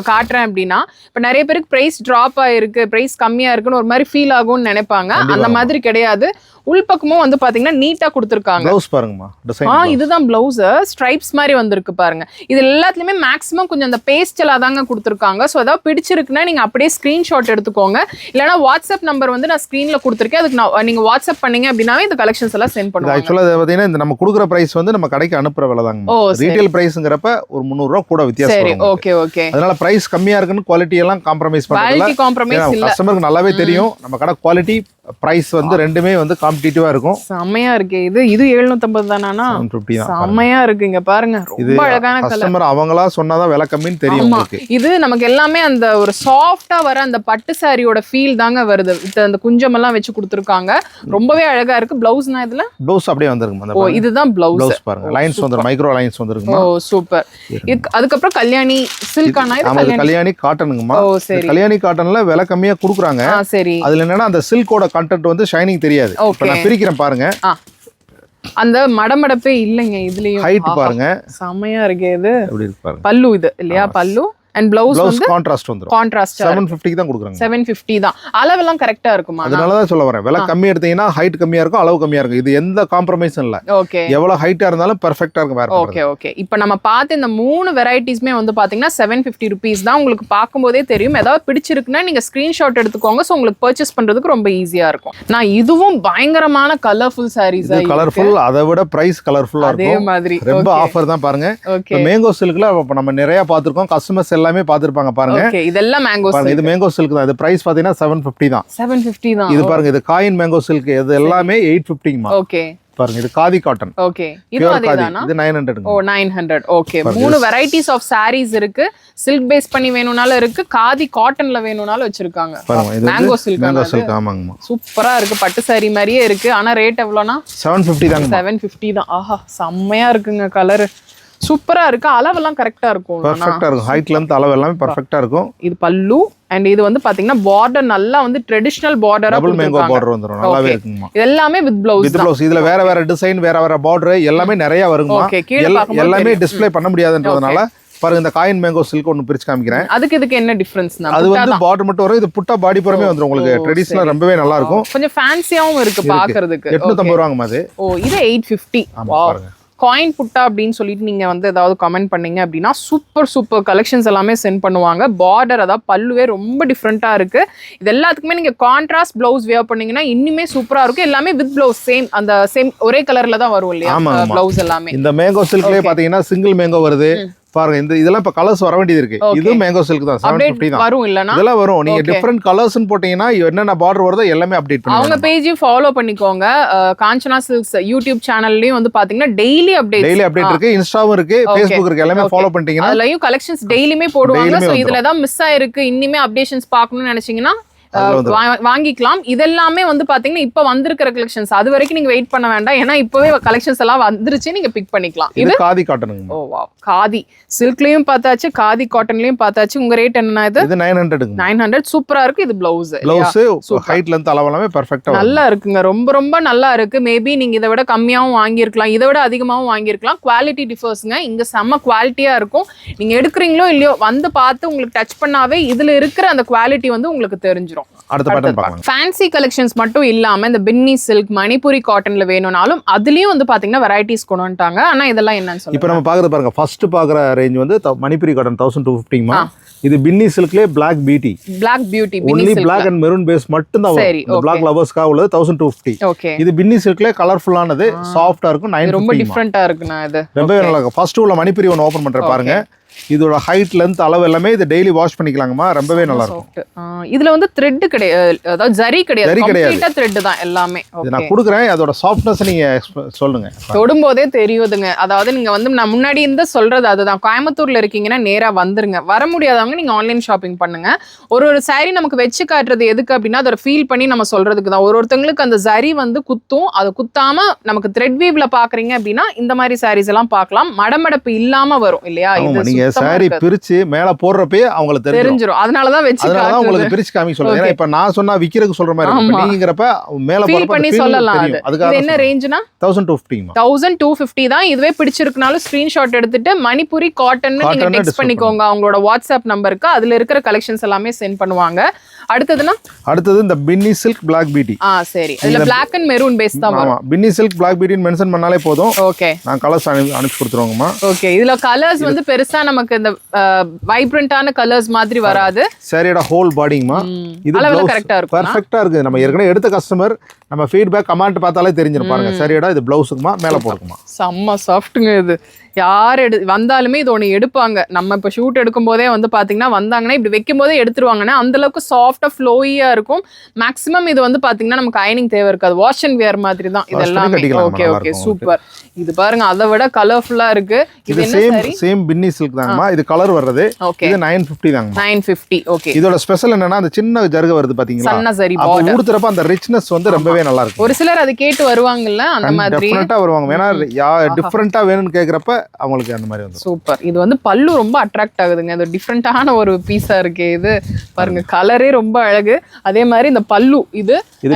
காட்டுறேன் அப்படின்னா, இப்ப நிறைய பேருக்கு பிரைஸ் டிராப் ஆயிருக்கு, பிரைஸ் கம்மியா இருக்குன்னு ஒரு மாதிரி ஃபீல் ஆகும்னு நினைப்பாங்க. அந்த மாதிரி கிடையாது. உள்பக்கமும் வந்து பாத்தீங்கன்னா நீட்டா கொடுத்துருக்காங்க. ப்ளவுஸ் பாருங்கம்மா, டிசைன். இதுதான் பிளவுஸ், ஸ்ட்ரைப்ஸ் மாதிரி வந்திருக்கு பாருங்க. இது எல்லாத்துலயுமே மேக்ஸிமம் கொஞ்சம் அந்த பேஸ்டலா தாங்க கொடுத்துருக்காங்க. ஸோ ஏதாவது பிடிச்சிருக்குன்னா நீங்க அப்படியே ஸ்கிரீன்ஷாட் எடுத்துக்கோங்க. இல்லைன்னா வாட்ஸ்அப் நம்பர் வந்து நான் ஸ்கிரீன்ல கொடுத்துருக்கேன். அதுக்கு நீங்க வாட்ஸ்அப் பண்ணீங்க அப்படின்னாவே இந்த கலெக்ஷன்ஸ் எல்லாம் சென்ட் பண்ணுவாங்க. ஆக்சுவலா பாத்தீங்கன்னா இந்த நம்ம கொடுக்குற பிரைஸ் வந்து நம்ம கடைக்கு அனுப்புற விலை தாங்க. ரீட்டைல் பிரைஸ்ங்கறப்ப ஒரு 300 ரூபாய் கூட வித்தியாசம். சரி, ஓகே ஓகே. அதனால பிரைஸ் கம்மியா இருக்குன்னு குவாலிட்டி எல்லாம் காம்ப்ரமைஸ் பண்ணல. குவாலிட்டி காம்ப்ரமைஸ் இல்ல. கஸ்டமருக்கு நல்லாவே தெரியும் நம்ம கடை குவாலிட்டி பிரைஸ் வந்து ரெண்டுமே வந்து காம்படிட்டிவா இருக்கும். செமையா இருக்கு. இது 750 தானா? 750 தான். செமையா இருக்கு. இங்க பாருங்க, ரொம்ப அழகான கலர். கஸ்டமர் அவங்களா சொன்னாதான் விலை கம்மின்னு தெரியும் உங்களுக்கு. இது நமக்கு எல்லாமே அந்த ஒரு சாஃப்ட்டா வர அந்த பட்டு சாரியோட ஃபீல் தாங்க வருது. அந்த குஞ்சம் எல்லாம் வச்சு கொடுத்துருக்காங்க. ரொம்பவே அழகா இருக்கு. பிளவுஸ்னா இதுல பிளவுஸ் அப்படியே வந்திருக்கு. ஓ, இதுதான் பிளவுஸ் பாருங்க. லைன்ஸ் வந்து மைக்ரோ லைன்ஸ் வந்திருக்கு. ஓ சூப்பர். அதுக்கப்புறம் கல்யாணி சில்கானா? இது கல்யாணி காட்டனுங்கம்மா. ஓ சரி. கல்யாணி காட்டன்ல விலை கம்மியா கொடுக்குறாங்க. சரி. அதுல என்னன்னா அந்த சில்கோட கண்டென்ட் வந்து ஷைனிங் தெரியாது. இப்ப நான் பிரிக்கிறேன் பாருங்க. அந்த மடமடப்பே இல்லைங்க இதுலயும். ஹைட் பாருங்க, செமையா இருக்கு. இது எப்படி இருக்கு பாருங்க. பல்லு இது இல்லையா? பல்லு அண்ட் பிளவுஸ் வந்து கான்ட்ராஸ்ட் வந்துரும். கான்ட்ராஸ்ட் 750 தான் கொடுக்குறாங்க. 750 தான். அளவெல்லாம் கரெக்ட்டா இருக்குமா? அதனால தான் சொல்ல வரேன். விலை கம்மி எடுத்தீங்கன்னா ஹைட் கம்மியா இருக்கும், அளவு கம்மியா இருக்கும். இது எந்த காம்ப்ரமைஸும் இல்ல. ஓகே. எவ்வளவு ஹைட்டா இருந்தாலும் பெர்ஃபெக்ட்டா இருக்கும் வேற. Okay okay. இப்போ நம்ம பார்த்த இந்த 3 வெரைட்டிஸ்மே வந்து பாத்தீங்கன்னா 750 rupees தான். உங்களுக்கு பார்க்கும்போதே தெரியும். ஏதாவது பிடிச்சிருக்குன்னா நீங்க ஸ்கிரீன்ஷாட் எடுத்துக்கோங்க. சோ உங்களுக்கு பர்ச்சேஸ் பண்றதுக்கு ரொம்ப ஈஸியா இருக்கும். நான் இதுவும் பயங்கரமான கலர்ஃபுல் சாரீஸ். இது கலர்ஃபுல், அதை விட பிரைஸ் கலர்ஃபுல்லா இருக்கும். அதே மாதிரி ரொம்ப ஆஃபர் தான் பாருங்க. ஓகே. மேங்கோ சில்க்ல நம்ம நிறைய பாத்துறோம். கஸ்டமர்ஸ் எல்லாமே பாத்துருப்பாங்க. ஓகே, இதெல்லாம் மேங்கோ சில்க். இது மேங்கோ சில்க் தான். இது பிரைஸ் பாத்தீங்கன்னா 750 தான். 750 தான். இது பாருங்க, இது காயின் மேங்கோ சில்க். இது எல்லாமே 850 மா. ஓகே. பாருங்க, இது காதி காட்டன். ஓகே. இது அதேதானா? இது 900. ஓ 900. ஓகே. 3 வெரைட்டிஸ் ஆஃப் sarees இருக்கு. சில்க் பேஸ் பண்ணி வேணும்னாலும் இருக்கு, காதி காட்டன்ல வேணும்னாலும் வச்சிருக்காங்க. பாருங்க, இது மேங்கோ சில்க். மேங்கோ சில்க் ஆமாங்கம்மா. சூப்பரா இருக்கு. பட்டு saree மாதிரியே இருக்கு. ஆனா ரேட் எவ்வளவுனா? 750 தாங்க. 750 தான். ஆஹா, செம்மையா இருக்குங்க கலர். சூப்பரா இருக்கு. அளவெல்லாம் கரெக்ட்டா இருக்கும். பெர்ஃபெக்ட்டா இருக்கும். ஹைட் லெந்த் அளவு எல்லாமே பெர்ஃபெக்ட்டா இருக்கும். இது பல்லு அண்ட் இது வந்து பாத்தீங்கன்னா பார்டர் நல்லா வந்து ட்ரெடிஷனல் பார்டரா டபுள் மேங்கோ பார்டர் வந்துரும். நல்லாவே இருக்குமா. இது எல்லாமே வித் ப்ளவுஸ். With blouse. இதுல வேற வேற டிசைன், வேற வேற பார்டர் எல்லாமே நிறைய வருமா. எல்லாமே டிஸ்ப்ளே பண்ண முடியாதுன்றதுனால பாருங்க, இந்த காயின் மேங்கோ சில்க் ஒன்னு பிரிச்சு காமிக்கிறேன். அதுக்கு இதுக்கு என்ன டிஃபரன்ஸ்? அது வந்து பார்டர் மட்டும் வரும். இது புட்டா பாடி புறமே வந்துரும். உங்களுக்கு ட்ரெடிஷனலா ரொம்பவே நல்லா இருக்கும். கொஞ்சம் ஃபேன்சியாவும் இருக்கு பாக்குறதுக்கு. 850 ரூபாங்க அது. ஓ, இது 850. பாருங்க, காயின் புட்டா அப்படின்னு சொல்லிட்டு நீங்க வந்து ஏதாவது கமெண்ட் பண்ணீங்க அப்படின்னா சூப்பர் கலெக்ஷன்ஸ் எல்லாமே சென்ட் பண்ணுவாங்க. பார்டர் அதாவது பல்லுவே ரொம்ப டிஃப்ரெண்டா இருக்கு. இது எல்லாத்துக்குமே நீங்க கான்ட்ராஸ்ட் பிளவுஸ் வேர் பண்ணீங்கன்னா இன்னுமே சூப்பரா இருக்கும். எல்லாமே வித் பிளவுஸ் சேம் ஒரே கலர்ல தான் வரும் இல்லையா பிளவுஸ் எல்லாமே. இந்த மேங்கோ சில்க்லயே பாத்தீங்கன்னா சிங்கிள் மேங்கோ வருது பாருங்க. இதெல்லாம் இப்ப கலர்ஸ் வர வேண்டியது இருக்கு. இது மேங்கோ சில்க் தான். 750 தான் வரும். இல்லனா இதெல்லாம் வரும். நீங்க டிஃபரண்ட் கலர்ஸ்னு போட்டீங்கன்னா என்னென்ன பார்டர் வருதோ எல்லாமே அப்டேட் பண்ணுங்க. அவங்க பேஜையும் ஃபாலோ பண்ணிக்கோங்க. காஞ்சனா சில்க்ஸ் யூடியூப் சேனல்லயும் வந்து பாத்தீங்கன்னா டெய்லி அப்டேட் இருக்கு. இன்ஸ்டாவும் இருக்கு, ஃபேஸ்புக் இருக்கு. எல்லாமே ஃபாலோ பண்ணிட்டீங்கன்னா அதுலயும் கலெக்ஷன்ஸ் டெய்லியுமே போடுவாங்க. சோ இதுல தான் மிஸ் ஆயிருக்கு, இன்னிமே அப்டேஷன்ஸ் பார்க்கணும்னு நினைச்சீங்கன்னா வாங்கிக்கலாம். இதெல்லாமே வந்து பாத்தீங்கன்னா இப்ப வந்திருக்கிற கலெக்ஷன்ஸ். அது வரைக்கும் நீங்க வெயிட் பண்ண வேண்டாம். ஏன்னா இப்பவே கலெக்ஷன்ஸ் எல்லாம் வந்துருச்சு. நீங்க பிக் பண்ணிக்கலாம். இது காதி காட்டனுங்க. Oh wow. காதி சில்க்லயும் பார்த்தாச்சு, காதி காட்டன்லயும் பார்த்தாச்சு. உங்க ரேட் என்னன்னா? இது 900. 900 சூப்பரா இருக்கு. இது பிளவுஸ். ஹைட் லெந்த் அளவு எல்லாமே பெர்ஃபெக்ட்டா நல்லா இருக்குங்க. ரொம்ப நல்லா இருக்கு. மேபி நீங்க இதை விட கம்மியாவும் வாங்கியிருக்கலாம், இதை விட அதிகமாவும் வாங்கியிருக்கலாம். குவாலிட்டி டிஃபர்ஸ்ங்க. இங்க செம்ம குவாலிட்டியா இருக்கும். நீங்க எடுக்கிறீங்களோ இல்லையோ வந்து பார்த்து உங்களுக்கு டச் பண்ணாவே இதுல இருக்கிற அந்த குவாலிட்டி வந்து உங்களுக்கு தெரிஞ்சிடும். அடுத்த பேட்டர்ன் பார்க்கலாம். ஃபேன்சி கலெக்ஷன்ஸ் மட்டும் இல்லாம இந்த பின்னி சில்க், மணிப்புரி காட்டன்ல வேணும்னாலும் அதுலயும் வந்து பாத்தீங்கன்னா வெரைட்டிஸ் கொண்டு வந்துட்டாங்க. ஆனா இதெல்லாம் என்னன்னு சொல்லுங்க. இப்போ நம்ம பாக்குறது பாருங்க, ஃபர்ஸ்ட் பாக்குற ரேஞ்ச் வந்து மணிப்புரி காட்டன் 1250 மா. இது பின்னி சில்க்லயே Black Beauty. Only Black and Maroon base மட்டும் தான் வரும். இந்த Black லவர்ஸ்க்காக உள்ளது 1250. ஓகே. இது பின்னி சில்க்லயே கலர்ஃபுல்லானது, சாஃப்ட்டா இருக்கும். 950. ரொம்ப டிஃபரெண்டா இருக்குனா இது. ரொம்ப நல்லா இருக்கு. ஃபர்ஸ்ட் உள்ள மணிப்புரி ஒன்னு ஓபன் பண்றேன் பாருங்க. இதோட ஹைட் லெந்த் அளவு எல்லாமே இது டெய்லி வாஷ் பண்ணிக்கலாங்கம்மா. ரொம்பவே நல்லா இருக்கும். இதுல வந்து த்ரெட் கிடையாது, அதாவது ஜரி கிடையாது, கம்ப்ளீட்டா த்ரெட் தான் எல்லாமே. நான் கொடுக்குறேன். அதோட சாஃப்ட்னஸ் நீங்க சொல்லுங்க. தொடும்போதே தெரியுதுங்க. அதாவது நீங்க வந்து நான் முன்னாடி இருந்து சொல்றது அதுதான். கோயம்புத்தூர்ல இருக்கீங்கன்னா நேரா வந்துருங்க. வர முடியாதவங்க நீங்க ஆன்லைன் ஷாப்பிங் பண்ணுங்க. ஒரு saree நமக்கு வச்சு காட்டுறது எதுக்கு அப்படின்னா அதோட ஃபீல் பண்ணி நம்ம சொல்றதுக்கு தான். ஒருத்தங்களுக்கு அந்த ஜரி வந்து குத்தும், அது குத்தாம நமக்கு த்ரெட் வீவ்ல பாக்குறீங்க அப்படின்னா இந்த மாதிரி sarees எல்லாம் பார்க்கலாம். மடமடப்பு இல்லாம வரும் இல்லையா? இது நீங்க சாரி பிரிச்சு மேல போடுறப்பே அவங்களுக்கு தெரிஞ்சிரும். அதனாலதான் வச்சு அதனால உங்களுக்கு பிரிச்சு காமிக்க சொல்றேன். ஏன்னா இப்ப நான் சொன்னா விக்கிறதுக்கு சொல்ற மாதிரி இருக்கு. நீங்கறப்ப மேல ஃபீல் பண்ணி சொல்லலாம். அது என்ன ரேஞ்ச்னா 1250 1250 தான். இதுவே பிடிச்சிருக்குனாலும் ஸ்கிரீன்ஷாட் எடுத்துட்டு மணிப்புரி காட்டன் நீங்க டெக்ஸ்ட் பண்ணிக்கோங்க அவங்களோட வாட்ஸ்அப் நம்பருக்கு. அதுல இருக்கிற கலெக்ஷன்ஸ் எல்லாமே சென்ட் பண்ணுவாங்க. அடுத்தது இந்த பின்னி சில்க் பிளாக் பியூட்டி. சரி, இதுல பிளாக் அண்ட் மெரூன் பேஸ் தான் வரும். பின்னி சில்க் பிளாக் பியூட்டின்னு மென்ஷன் பண்ணாலே போதும். ஓகே, நான் கலர்ஸ் அனுப்பி கொடுத்துருவோங்கம்மா. ஓகே, இதுல கலர்ஸ் வந்து பெருசா நமக்கு இந்த வைப்ரண்டான கலர்ஸ் மாதிரி வராது. சாரியோட ஹோல் பாடிங்கம்மா. இது கரெக்டா இருக்கும், பெர்ஃபெக்ட்டா இருக்கு. நம்ம ஏற்கனவே எடுத்த கஸ்டமர் நம்ம ஃபீட்பேக் கமெண்ட் பார்த்தாலே தெரிஞ்சிரும் பாருங்க. சாரியோட இது ப்ளவுஸுக்குமா மேல போடுக்குமா. செம்ம சாஃப்ட்டுங்க. இது யார் வந்தாலுமே இது ஒன்று எடுப்பாங்க. நம்ம இப்போ ஷூட் எடுக்கும் போதே வந்து பார்த்தீங்கன்னா வந்தாங்கன்னா இப்படி வைக்கும் போதே எடுத்துருவாங்கன்னா அந்த அளவுக்கு சாஃப்டாக ஃப்ளோயியா இருக்கும். மேக்ஸிமம் இது வந்து பார்த்தீங்கன்னா நமக்கு அயனிங் தேவை இருக்காது. வாஷ் அண்ட் வேர் மாதிரி தான் இதெல்லாம். Okay okay, super. இது பாருங்க, அதை விட கலர்ஃபுல்லா இருக்கு. இது சேம் பின்னி சில்க் தாங்கம்மா. இது கலர் வர்றது. இது 950 தாங்க. 950. ஓகே, இதோட ஸ்பெஷல் என்னன்னா அந்த சின்ன ஜருக வருது பாத்தீங்களா, சன்ன சரி பார்டர் ஊத்துறப்ப அந்த ரிச்னஸ் வந்து ரொம்பவே நல்லா இருக்கு. ஒரு சிலர் அதை கேட்டு வருவாங்கல்ல, அந்த மாதிரி டெஃபினட்டா வருவாங்க. ஏன்னா டிஃபரெண்டா வேணும்னு கேக்குறப்ப அவங்களுக்கு அந்த மாதிரி வந்து சூப்பர். இது வந்து பல்லு ரொம்ப அட்ராக்ட் ஆகுதுங்க. இது டிஃபரெண்டான ஒரு பீஸா இருக்கு. இது பாருங்க, கலரே ரொம்ப அழகு. அதே மாதிரி இந்த பல்லு இது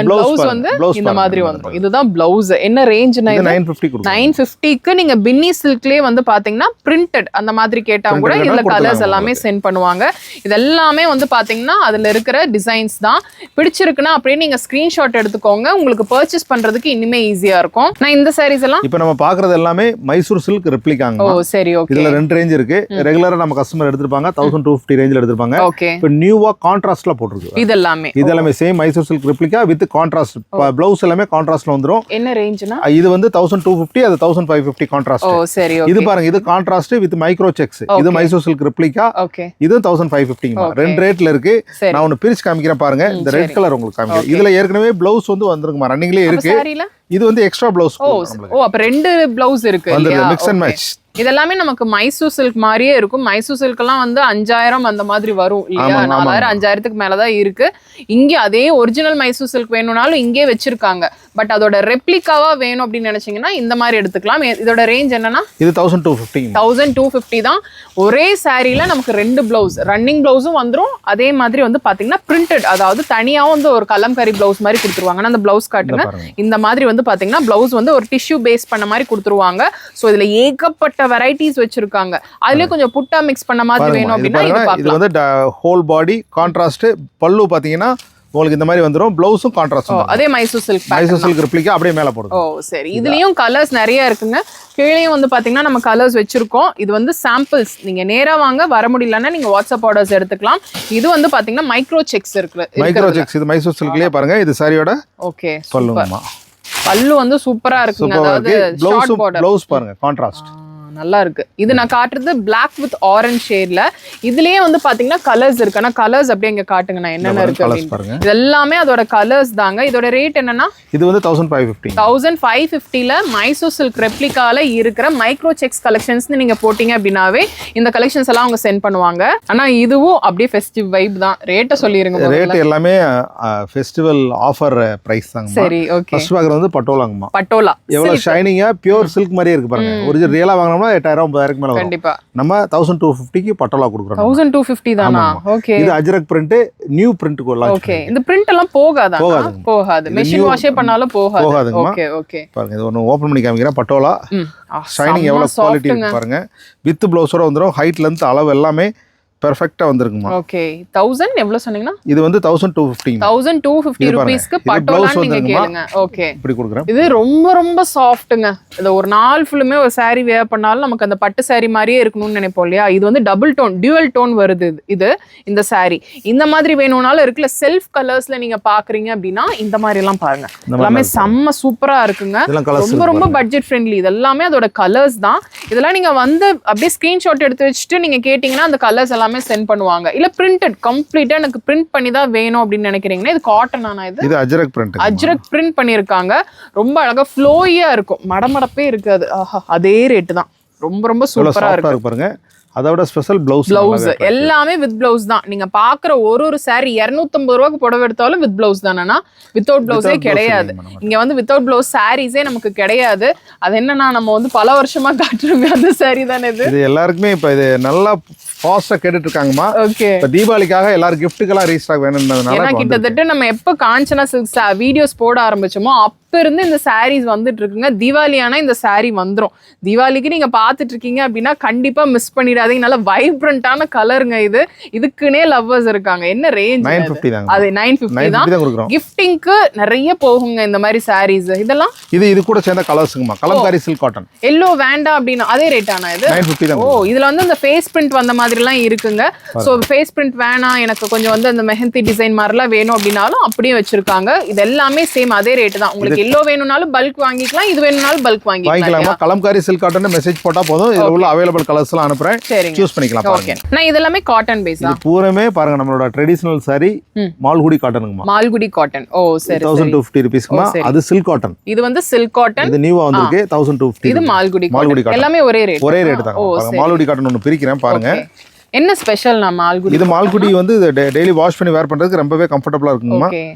பிளவுஸ் வந்து இந்த மாதிரி வந்துரும். இதுதான் பிளவுஸ். என்ன ரேஞ்ச்னா 950. 950க்கு நீங்க பின்னி சில்க்லயே வந்து பாத்தீங்கன்னா பிரிண்டட் அந்த மாதிரி கேட்டா கூட இதுல கலர்ஸ் எல்லாமே சென்ட் பண்ணுவாங்க. இது எல்லாமே வந்து பாத்தீங்கன்னா அதுல இருக்கிற டிசைன்ஸ் தான். பிடிச்சிருக்குன்னா அப்படியே நீங்க ஸ்கிரீன்ஷாட் எடுத்துக்கோங்க. உங்களுக்கு பர்ச்சேஸ் பண்றதுக்கு இனிமே ஈஸியா இருக்கும். நான் இந்த சாரீஸ் எல்லாம் இப்போ நம்ம பாக்குறது எல்லாமே மைசூர் சில்க் ரெப்ளிகாங்க. ஓ சரி, ஓகே. இதுல ரெண்டு ரேஞ்ச் இருக்கு. ரெகுலரா நம்ம கஸ்டமர் எடுத்துப்பாங்க 1250 ரேஞ்ச்ல எடுத்துப்பாங்க. ஓகே, இப்போ நியூவா கான்ட்ராஸ்ட்ல போட்டுருக்கு. இதெல்லாமே same Mysore silk replica with contrast. Blouse எல்லாமே கான்ட்ராஸ்ட்ல வந்துரும். என்ன ரேஞ்ச்னா இது வந்து 1250, அது 1550 கான்ட்ராஸ்ட். ஓ சரி, ஓகே. இது பாருங்க, இது கான்ட்ராஸ்ட் வித் மைக்ரோ செக்ஸ். இது மைசூர் சில்க் ரெப்ளிகா. ஓகே, இது 1550. ரெண்டு ரேட்ல இருக்கு. நான் ஒன்னு பிரிச்சு காமிக்கிறேன் பாருங்க. இந்த ரெட் கலர் உங்களுக்கு காமிக்கிறேன். இதுல ஏற்கனவே ப்ளவுஸ் வந்து வந்துருக்குமா, ரன்னிங்லயே இருக்கு. இது வந்து எக்ஸ்ட்ரா ப்ளவுஸ். ஓ அப்ப ரெண்டு ப்ளவுஸ் இருக்கு. Mix and match. இதெல்லாமே நமக்கு மைசூர் சில்க் மாதிரியே இருக்கும். மைசூர் சில்க் எல்லாம் வந்து 5000 அந்த மாதிரி வரும் இல்லையா? 4000 5000க்கு மேலதான் இருக்கு. இங்க அதே ஒரிஜினல் மைசூர் சில்க் வேணும்னாலும் இங்கே வச்சிருக்காங்க. பட் அதோட ரெப்ளிகாவா வேணும் அப்படின்னு நினைச்சீங்கன்னா இந்த மாதிரி எடுத்துக்கலாம். இதோட ரேஞ்ச் என்னன்னா இது 1250. 1250 தான். ஒரே சாரீல நமக்கு ரெண்டு பிளவுஸ், ரன்னிங் பிளவுஸும் வந்துரும். அதே மாதிரி வந்து பாத்தீங்கன்னா பிரிண்டட், அதாவது தனியாவும் வந்து ஒரு கலம்கரி பிளவுஸ் மாதிரி கொடுத்துருவாங்க. அந்த பிளவுஸ் காட்டுங்க. இந்த மாதிரி வந்து பாத்தீங்கன்னா பிளவுஸ் வந்து ஒரு டிஷ்யூ பேஸ் பண்ண மாதிரி கொடுத்துருவாங்க. சோ இதுல ஏகப்பட்ட வெரைட்டிஸ் வச்சிருக்காங்க. அதுலயே கொஞ்சம் புட்டா மிக்ஸ் பண்ண மாதிரி வேணும் அப்படின்னா இது வந்து ஹோல் பாடி கான்ட்ராஸ்ட். பல்லு பாத்தீங்கன்னா உங்களுக்கு இந்த மாதிரி வந்துரும். ப்ளவுஸும் கான்ட்ராஸ்ட். அதே மைசூர் சில்க் ரெப்ளிகா அப்படியே மேல போடுது. ஓ சரி. இதுலயும் கலர்ஸ் நிறைய இருக்குங்க. கீழேயும் வந்து பாத்தீங்கன்னா நம்ம கலர்ஸ் வச்சிருக்கோம். இது வந்து சாம்பிள்ஸ். நீங்க நேரா வாங்க, வர முடியலன்னா நீங்க வாட்ஸ்அப் ஆர்டர்ஸ் எடுத்துக்கலாம். இது வந்து பாத்தீங்கன்னா மைக்ரோ செக்ஸ் இருக்கு. மைக்ரோ செக்ஸ் இது மைசூர் சில்க்லயே பாருங்க. இது சாரியோட ஓகே பல்லுமா. பல்லு வந்து சூப்பரா இருக்குங்க. அதாவது ப்ளவுஸ் பாருங்க கான்ட்ராஸ்ட் நல்லா இருக்கு. இது நான் காட்டுறது பிளாக் வித் ஆரஞ்ச் ஷேட்ல. இதுலயே வந்து பாத்தீங்கன்னா கலர்ஸ் இருக்கு. ஆனா கலர்ஸ் அப்படியே இங்க காட்டுங்க, நான் என்னென்ன இருக்கு. இது எல்லாமே அதோட கலர்ஸ் தாங்க. இதோட ரேட் என்னன்னா இது வந்து 1550. 1550ல மைசூர் சில்க் ரெப்ளிகால இருக்கிற மைக்ரோ செக்ஸ் கலெக்ஷன்ஸ் நீங்க போட்டீங்க அப்படின்னாவே இந்த கலெக்ஷன்ஸ் எல்லாம் அவங்க சென்ட் பண்ணுவாங்க. ஆனா இதுவும் அப்படியே ஃபெஸ்டிவ் வைப் தான். ரேட்ட சொல்லிருங்க. ரேட் எல்லாமே ஃபெஸ்டிவல் ஆஃபர் பிரைஸ் தாங்க. சரி, ஓகே. ஃபர்ஸ்ட் வாங்குறது வந்து பட்டோலாங்கமா. பட்டோலா எவ்வளவு ஷைனிங்கா பியூர் சில்க் மாதிரியே இருக்கு பாருங்க. ஒரிஜினல் ரியலா வாங்குனோம்னா 8000 9000 மேல வரும். கண்டிப்பா. நம்ம 1250க்கு பட்டோலா கொடுக்குறோம். 1250 தானா? ஓகே. இது அஜ்ரக் பிரிண்ட், நியூ பிரிண்ட் கோலா. ஓகே. இந்த பிரிண்ட் எல்லாம் போகாதா? போகாது. மெஷின் வாஷே பண்ணாலும் போகாது. Okay okay. பாருங்க, இது ஒன்னு ஓபன் பண்ணி காமிக்கிறேன். பட்டோலா ஷைனிங் எவ்வளவு குவாலிட்டி இருக்கு பாருங்க. வித் ப்ளவுஸோட வந்துரும். ஹைட் லெந்த் அளவு எல்லாமே பெர்ஃபெக்ட்டா வந்திருக்குமா. ஓகே. 1000 எவ்வளவு சொன்னீங்கன்னா? இது வந்து 1250. 1250 ரூபீஸ்க்கு பட்டோலா நீங்க கேளுங்க. ஓகே. இப்படி கொடுக்குறேன். இது ரொம்ப ரொம்ப சாஃப்ட்ங்க. இது ஒரு நாள் ஃபுல்லுமே ஒரு saree வேர் பண்ணாலும் நமக்கு அந்த பட்டு saree மாதிரியே இருக்கணும்னு நினைப்போம் இல்லையா? இது வந்து டபுள் டோன், டியூவல் டோன் வருது. இது இந்த saree இந்த மாதிரி வேணும்னாலும் இருக்குல்ல. செல்ஃப் கலர்ஸ்ல நீங்க பாக்குறீங்க அப்படின்னா இந்த மாதிரி எல்லாம் பாருங்க. எல்லாமே செம்ம சூப்பரா இருக்குங்க. ரொம்ப ரொம்ப பட்ஜெட் ஃப்ரெண்ட்லி. இதெல்லாமே அதோட கலர்ஸ் தான். இதெல்லாம் நீங்க வந்து அப்படியே ஸ்கிரீன்ஷாட் எடுத்து வச்சுட்டு நீங்க கேட்டீங்கன்னா அந்த கலர்ஸ் எல்லாமே சென்ட் பண்ணுவாங்க. இல்ல பிரிண்டட் கம்ப்ளீட்டா எனக்கு பிரிண்ட் பண்ணி தான் வேணும் அப்படின்னு நினைக்கிறீங்கன்னா இது காட்டனானா? இது அஜ்ரக் பிரிண்ட். அஜ்ரக் பிரிண்ட் பண்ணிருக்காங்க. ரொம்ப அழகா ஃப்ளோயியா இருக்கும். மடமடப்பே இருக்காது. ஆஹா, அதே ரேட் தான். ரொம்ப ரொம்ப சூப்பரா இருக்கு பாருங்க. அதோட ஸ்பெஷல் பிளவுஸ் எல்லாமே வித் பிளவுஸ் தான். நீங்க பாக்குற ஒரு saree 250 ரூபாய்க்கு புடவை எடுத்தாலும் வித் பிளவுஸ் தானா, வித்தவுட் பிளவுஸே கிடையாது. இங்க வந்து வித்தவுட் பிளவுஸ் சாரீஸே நமக்கு கிடையாது. அது என்னன்னா நம்ம வந்து பல வருஷமா காட்டுறோமே அந்த saree தானே இது எல்லாருக்குமே. இப்ப இது நல்லா ஃபாஸ்டா கேட்டுட்டு இருக்காங்கம்மா. ஓகே, இப்ப தீபாவளிக்காக எல்லாரும் கிஃப்ட்டுக்கெல்லாம் ரீஸ்டாக் வேணும்ன்றதுனால ஏன்னா கிட்டத்தட்ட நம்ம எப்ப காஞ்சனா சில்க்ஸ் வீடியோஸ் போட ஆரம்பிச்சோமோ அப்ப இருந்து இந்த சாரீஸ் வந்துட்டு இருக்குங்க. தீபாவளி ஆனா இந்த saree வந்துரும். தீபாவளிக்கு நீங்க பாத்துட்டு இருக்கீங்க அப்படின்னா கண்டிப்பா மிஸ் பண்ணிடாதீங்க. நல்ல வைப்ரண்டான கலருங்க இது. இதுக்குன்னே லவ்வர்ஸ் இருக்காங்க. என்ன ரேஞ்ச்? 950 தான். அது 950 தான். கிஃப்டிங்க்கு நிறைய போகுங்க இந்த மாதிரி சாரீஸ். இதெல்லாம் இது கூட சேர்ந்த கலர்ஸ்ங்கம்மா. Kalamkari silk cotton. எல்லோ வேண்டாம் அப்படின்னா அதே ரேட் ஆனா இது 950 தான். இதுல வந்து அந்த ஃபேஸ் பிரிண்ட் வந்த மாதிரி எல்லாம் இருக்குங்க. சோ ஃபேஸ் பிரிண்ட் வேணாம், எனக்கு கொஞ்சம் வந்து அந்த மெஹந்தி டிசைன் மாதிரிலாம் வேணும் அப்படின்னாலும் அப்படியே வச்சிருக்காங்க. இது எல்லாமே சேம் அதே ரேட் தான். உங்களுக்கு எல்லோ வேணும்னாலும் பல்க் வாங்கிக்கலாம், இது வேணும்னாலும் பல்க் வாங்கிக்கலாம். கலம்காரி சில்க் காட்டன் மெசேஜ் போட்டா போதும். இதுல உள்ள அவைலபிள் கலர்ஸ் எல்லாம் அனுப்புறேன், சூஸ் பண்ணிக்கலாம். ஓகே, நான் இதெல்லாம் காட்டன் பேஸ் தான். பூரமே பாருங்க நம்மளோட ட்ரெடிஷனல் saree மால்குடி காட்டனுங்கமா. மால்குடி காட்டன். ஓ சரி, 1250 ரூபீஸ்மா. அது சில்க் காட்டன். இது வந்து சில்க் காட்டன். இது நியூவா வந்திருக்கு 1250. இது மால்குடி காட்டன். எல்லாமே ஒரே ரேட் தான். மால்குடி காட்டன் ஒன்னு பிரிக்கிறேன் பாருங்க. என்ன ஸ்பெஷல் நான் மால்குடி? இது மால்குடி வந்து டெய்லி வாஷ் பண்ணி வேர் பண்றதுக்கு ரொம்பவே கம்ஃபர்ட்டபிளா இருக்குங்கம்மா.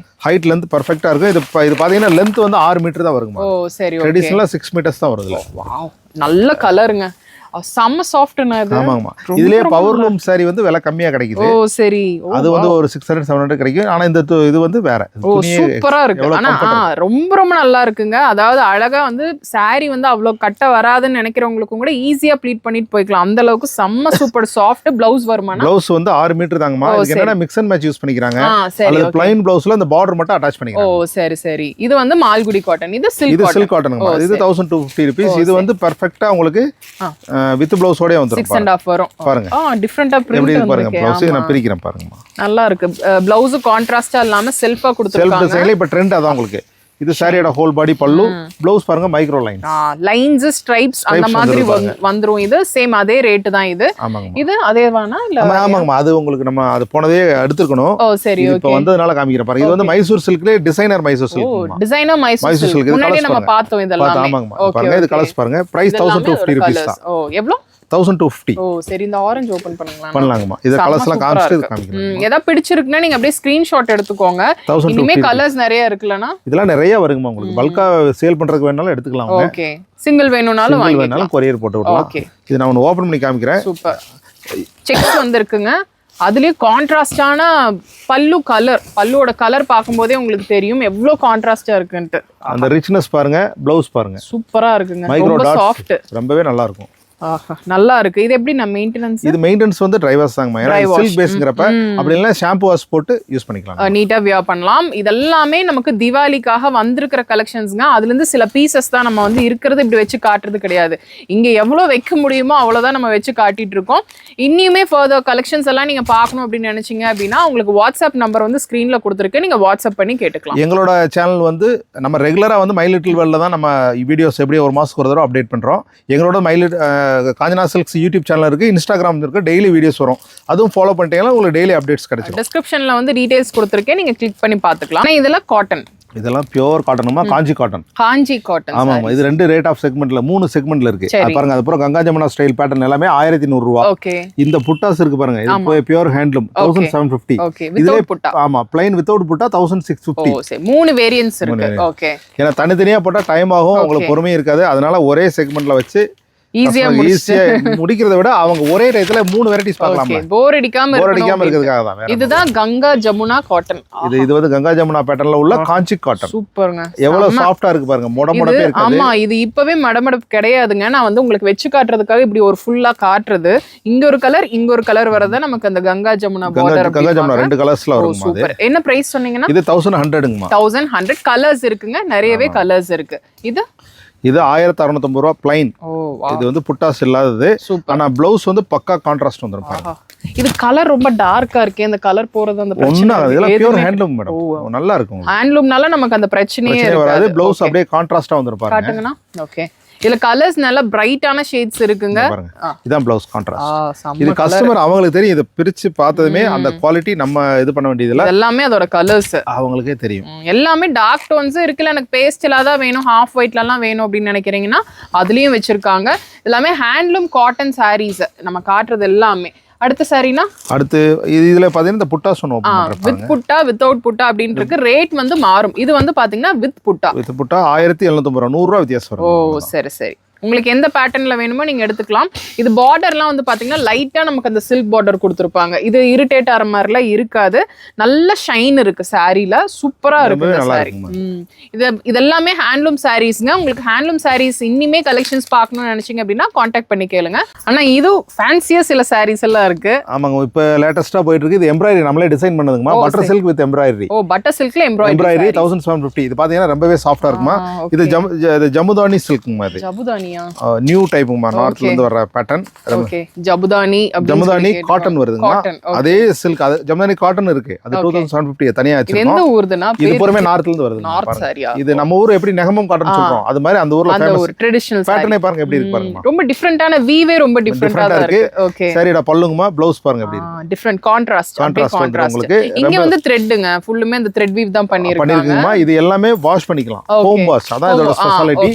ஹைட் லென்த் பெர்ஃபெக்ட்டா இருக்கும். இது பாத்தீங்கன்னா லென்த் வந்து 6 மீட்டர் தான் வருங்கம்மா. ஓ சரி, ஓகே. ட்ரெடிஷனலா 6 மீட்டர்ஸ் தான் வருது. வாவ், நல்ல கலருங்க. செம்ம சாஃப்ட்னா இது. ஆமாங்கம்மா. இதுலயே பவர் லூம் saree வந்து விலை கம்மியா கிடைக்குது. ஓ சரி. அது வந்து ஒரு 600 700 கிடைக்கும். ஆனா இந்த இது வந்து வேற. ஓ சூப்பரா இருக்கு. ஆனா ரொம்ப ரொம்ப நல்லா இருக்குங்க. அதாவது அழகா வந்து saree வந்து அவ்வளவு கட்ட வராதுன்னு நினைக்கிறவங்களுக்கும் கூட ஈஸியா ப்ளீட் பண்ணிட்டு போய்க்கலாம். அந்த அளவுக்கு செம்ம சூப்பர் சாஃப்ட். பிளவுஸ் வருமானா? பிளவுஸ் வந்து 6 மீட்டர் தாங்கம்மா. இதுக்கு என்னன்னா மிக்ஸ் அண்ட் மேட்ச் யூஸ் பண்ணிக்கிறாங்க. அல்லது ப்ளைன் பிளவுஸ்ல அந்த பார்டர் மட்டும் அட்டாச் பண்ணிக்கிறாங்க. ஓ சரி சரி. இது வந்து மால்குடி காட்டன். இது சில்க் காட்டனுங்கம்மா. இது 1250 ரூபீஸ். இது வந்து பெர்ஃபெக்ட்டா உங்களுக்கு வித் பிளவுஸோட வந்துரும். 6.5 வரும் பாருங்க. டிஃபரண்டா பிரிண்ட் வந்து பாருங்க. பிளவுஸ் நான் பிரிக்கிறேன் பாருங்கம்மா. நல்லா இருக்கு. பிளவுஸ் கான்ட்ராஸ்டா இல்லாம செல்ஃபா கொடுத்திருக்காங்க. செல்ஃப் டிசைன்ல இப்ப ட்ரெண்ட் அதான் உங்களுக்கு. இது சாரியோட ஹோல் பாடி பல்லு. ப்ளவுஸ் பாருங்க மைக்ரோ லைன்ஸ். லைன்ஸ் ஸ்ட்ரைப்ஸ் அந்த மாதிரி வந்துரும். இது சேம் அதே ரேட் தான் இது. இது அதேவானா இல்ல? ஆமாங்கம்மா. அது உங்களுக்கு நம்ம அது போனதே எடுத்துக்கணும். ஓ சரி, ஓகே. இப்போ வந்ததனால காமிக்கிறேன் பாருங்க. இது வந்து மைசூர் சில்க்ல டிசைனர் மைசூர் சில்க். ஓ டிசைனர் மைசூர் சில்க். முன்னாடி நம்ம பார்த்தோம் இதெல்லாம். ஆமாங்கம்மா. பாருங்க இது கலர்ஸ் பாருங்க. பிரைஸ் 1250 ரூபீஸ் தான். ஓ எவ்வளவு? 1250. ஓ சரி. இந்த ஆரஞ்சு ஓபன் பண்ணலாம். பண்ணலாங்கம்மா. இத கலர்ஸ்லாம் காமிச்சிட்டு காமிக்கிறேன். ஏதா பிடிச்சிருக்குனா நீங்க அப்படியே ஸ்கிரீன்ஷாட் எடுத்துக்கோங்க. இனிமே கலர்ஸ் நிறைய இருக்குலனா இதெல்லாம் நிறைய வருங்கம்மா. உங்களுக்கு பல்கா சேல் பண்றதுக்கு வேணாலும் எடுத்துக்கலாம். ஓகே. சிங்கிள் வேணும்னாலும் வாங்கிக்கலாம். கொரியர் போட்டு விடலாம். ஓகே. இது நான் ஒன்னு ஓபன் பண்ணி காமிக்கிறேன். சூப்பர். செக்ஸ் வந்திருக்குங்க. அதுலயே கான்ட்ராஸ்டான பல்லு கலர். பல்லுவோட கலர் பாக்கும்போதே உங்களுக்கு தெரியும் எவ்வளவு கான்ட்ராஸ்டா இருக்குன்னு. அந்த ரிச்னஸ் பாருங்க. பிளவுஸ் பாருங்க. சூப்பரா இருக்குங்க. ரொம்ப சாஃப்ட். ரொம்பவே நல்லா இருக்கும். நல்லா இருக்கு. இது எப்படி நம்ம மெயின்டெனன்ஸ்? இது மெயின்டெனன்ஸ் வந்து ட்ரைவர்ஸ் தாங்க. ஏன்னா சில்க் பேஸ்ங்கறப்ப அப்படி இல்ல ஷாம்பு வாஷ் போட்டு யூஸ் பண்ணிக்கலாம். நீட்டா வியர் பண்ணலாம். இதெல்லாமே நமக்கு தீபாவளிக்காக வந்திருக்கிற கலெக்ஷன்ஸ்ங்க. அதுல இருந்து சில பீசஸ் தான் நம்ம வந்து இருக்கிறது இப்படி வச்சு காட்டுறது கிடையாது. இங்க எவ்வளவு வைக்க முடியுமோ அவ்வளவுதான் நம்ம வச்சு காட்டிட்டு இருக்கோம். இன்னியுமே ஃபர்தர் கலெக்ஷன்ஸ் எல்லாம் நீங்க பார்க்கணும் அப்படின்னு நினைச்சீங்க அப்படின்னா உங்களுக்கு வாட்ஸ்அப் நம்பர் வந்து ஸ்கிரீன்ல கொடுத்துருக்கு. நீங்க வாட்ஸ்அப் பண்ணி கேட்டுக்கலாம். எங்களோட சேனல் வந்து நம்ம ரெகுலரா வந்து மை லிட்டில் வேர்ல்ட்ல தான் நம்ம வீடியோஸ் எப்படி ஒரு மாசத்துக்கு ஒரு தடவை அப்டேட் பண்றோம். எங்களோட காஞ்சனா சில்க்ஸ் யூடியூப் சேனல் இருக்கு, இன்ஸ்டாகிராம் இருக்கு. டெய்லி வீடியோஸ் வரும். அதுவும் ஃபாலோ பண்ணிட்டீங்கன்னா உங்களுக்கு டெய்லி அப்டேட்ஸ் கிடைக்கும். டிஸ்கிரிப்ஷன்ல வந்து டீடைல்ஸ் கொடுத்துருக்கேன், நீங்க கிளிக் பண்ணி பார்த்துக்கலாம். ஆனால் இதெல்லாம் காட்டன். இதெல்லாம் பியூர் காட்டனுமா? காஞ்சி காட்டன். காஞ்சி காட்டன். ஆமாமா. இது ரெண்டு ரேட் ஆஃப் செக்மெண்ட்ல 3 செக்மெண்ட்ல இருக்கு. பாருங்க. அது அப்புறம் கங்கா ஜமுனா ஸ்டைல் பேட்டர்ன் எல்லாமே 1100 ரூபாய். ஓகே. இந்த புட்டாஸ் இருக்கு பாருங்க. இது பியூர் ஹேண்ட்லூம் 1750. ஓகே. வித்அவுட் புட்டா. ஆமா. plain வித்அவுட் புட்டா 1650. ஓ சரி. 3 வேரியன்ட்ஸ் இருக்கு. ஓகே. ஏன்னா தனித்தனியா போட்டா டைம் ஆகும், உங்களுக்கு பொறுமை இருக்காது. அதனால ஒரே செக்மெண்ட்ல வச்சு ஈஸியா முடிக்கிறத விட அவங்க ஒரே டயத்துல 3 வெரைட்டிஸ் பார்க்கலாம். போர் அடிக்காம இருக்கிறதுக்காக தான். இதுதான் கங்கா ஜமுனா காட்டன். இது வந்து கங்கா ஜமுனா பேட்டர்ன்ல உள்ள காஞ்சி காட்டன். சூப்பர்ங்க. எவ்வளவு சாஃப்ட்டா இருக்கு பாருங்க. மொடமொடப்பே இருக்காது. ஆமா. இது இப்பவே மடமடப்பு கிடையாதுங்க. நான் வந்து உங்களுக்கு வெச்சு காட்டுறதுக்காக இப்படி ஒரு ஃபுல்லா காட்டுறது. இங்க ஒரு கலர், இங்க ஒரு கலர் வரத நமக்கு அந்த கங்கா ஜமுனா பார்டர். கங்கா ஜமுனா ரெண்டு கலர்ஸ்ல வரும். சூப்பர். என்ன பிரைஸ் சொன்னீங்கன்னா? இது 1100ங்கமா. 1100 கலர்ஸ் இருக்குங்க. நிறையவே கலர்ஸ் இருக்கு. இது 1650 ரூபாய் plain. இது வந்து புட்டாஸ் இல்லாதது. ஆனா ப்ளவுஸ் வந்து பக்கா கான்ட்ராஸ்ட் வந்துரும் பாருங்க. இது கலர் ரொம்ப டார்க்கா இருக்கே. இந்த கலர் போறது அந்த பிரச்சனை இல்ல. இதெல்லாம் பியூர் ஹேண்ட்லூம் மேடம். நல்லா இருக்கும். ஹேண்ட்லூம்னால நமக்கு அந்த பிரச்சனையே வராது. ப்ளவுஸ் அப்படியே கான்ட்ராஸ்டா வந்துரும் பாருங்க. காட்டுங்கனா. ஓகே. இதுல கலர்ஸ் நல்ல பிரைட்டான ஷேட்ஸ் இருக்குங்க. இதான் ப்ளவுஸ் கான்ட்ராஸ்ட். இது கஸ்டமர் அவங்களுக்கு தெரியும். இத பிரிச்சு பார்த்ததுமே அந்த குவாலிட்டி நம்ம இது பண்ண வேண்டியது இல்ல. எல்லாமே அதோட கலர்ஸ் அவங்களுக்கே தெரியும். எல்லாமே டார்க் டோன்ஸ் இருக்குல. எனக்கு பேஸ்டலா தான் வேணும், ஹாஃப் ஒயிட்ல எல்லாம் வேணும் அப்படின்னு நினைக்கிறீங்கன்னா அதுலயும் வச்சிருக்காங்க. எல்லாமே ஹேண்ட்லூம் காட்டன் சாரீஸ் நம்ம காட்டுறது எல்லாமே. அடுத்த சாரீனா அடுத்து இதுல பாத்தீங்கன்னா இந்த புட்டா சொன்ன வித் புட்டா வித்தவுட் புட்டா அப்படின்னு இருக்கு. ரேட் வந்து மாறும். இது வந்து பாத்தீங்கன்னா வித் புட்டா 1750 ரூபா, 100 ரூபா வித்தியாசம் வரும். ஓ சரி சரி. உங்களுக்கு எந்த பேட்டர்ன்ல வேணுமோ நீங்க எடுத்துக்கலாம். இது பார்டர்லாம் வந்து பாத்தீங்கன்னா லைட்டா நமக்கு அந்த சில்க் பார்டர் கொடுத்துருப்பாங்க. இது இரிட்டேட் ஆகிற மாதிரிலாம் இருக்காது. நல்ல ஷைன் இருக்கு சாரீல. சூப்பரா இருக்கு இந்த சாரீ. இது எல்லாமே ஹேண்ட்லூம் சாரீஸ்ங்க. உங்களுக்கு ஹேண்ட்லூம் சாரீஸ் இன்னிமே கலெக்ஷன்ஸ் பார்க்கணும்னு நினைச்சீங்க அப்படின்னா காண்டாக்ட் பண்ணி கேளுங்க. ஆனா இது ஃபேன்சியா சில சாரீஸ் எல்லாம் இருக்கு. ஆமாங்க, இப்போ லேட்டஸ்டா போயிட்டு இருக்கு. இது எம்ப்ராய்டரி நம்மளே டிசைன் பண்ணதுங்கமா. Butter silk with embroidery. Oh butter சில்க்ல எம்ப்ராய்டரி 1750. இது பாத்தீங்கன்னா ரொம்பவே சாஃப்டா இருக்குமா. இது ஜமுதானி சில்க்மா. இது ஜமுதானியா நியூ டைப்புமா. நார்த்ல இருந்து வர பேட்டர்ன். ஓகே ஜமுதானி காட்டன் வருதுங்க. அதே சில்க் ஜமுதானி காட்டன் இருக்கு. அது 2750 தனியா வச்சிருக்கோம். எந்த ஊர்துனா? இது பூரமே நார்த்ல இருந்து வருது. நார்த் சாரியா? இது நம்ம ஊர் எப்படி நெகமம் காட்டன் சொல்றோம் அது மாதிரி அந்த ஊர்ல ஃபேமஸ் ஒரு ட்ரெடிஷனல் பேட்டர்னே பாருங்க எப்படி இருக்கு பாருங்க. ரொம்ப டிஃபரண்டான வீவே ரொம்ப டிஃபரண்டா இருக்கு. ஓகே சரிடா பல்லுங்கமா. ப்ளவுஸ் பாருங்க எப்படி இருக்கு. டிஃபரண்ட் கான்ட்ராஸ்ட் உங்களுக்கு. இங்க வந்து த்ரெட்ங்க. ஃபுல்லுமே அந்த த்ரெட் வீவ் தான் பண்ணிருக்காங்க. இது எல்லாமே வாஷ் பண்ணிக்கலாம். ஹோம் வாஷ் அதான் இதோட ஸ்பெஷாலிட்டி.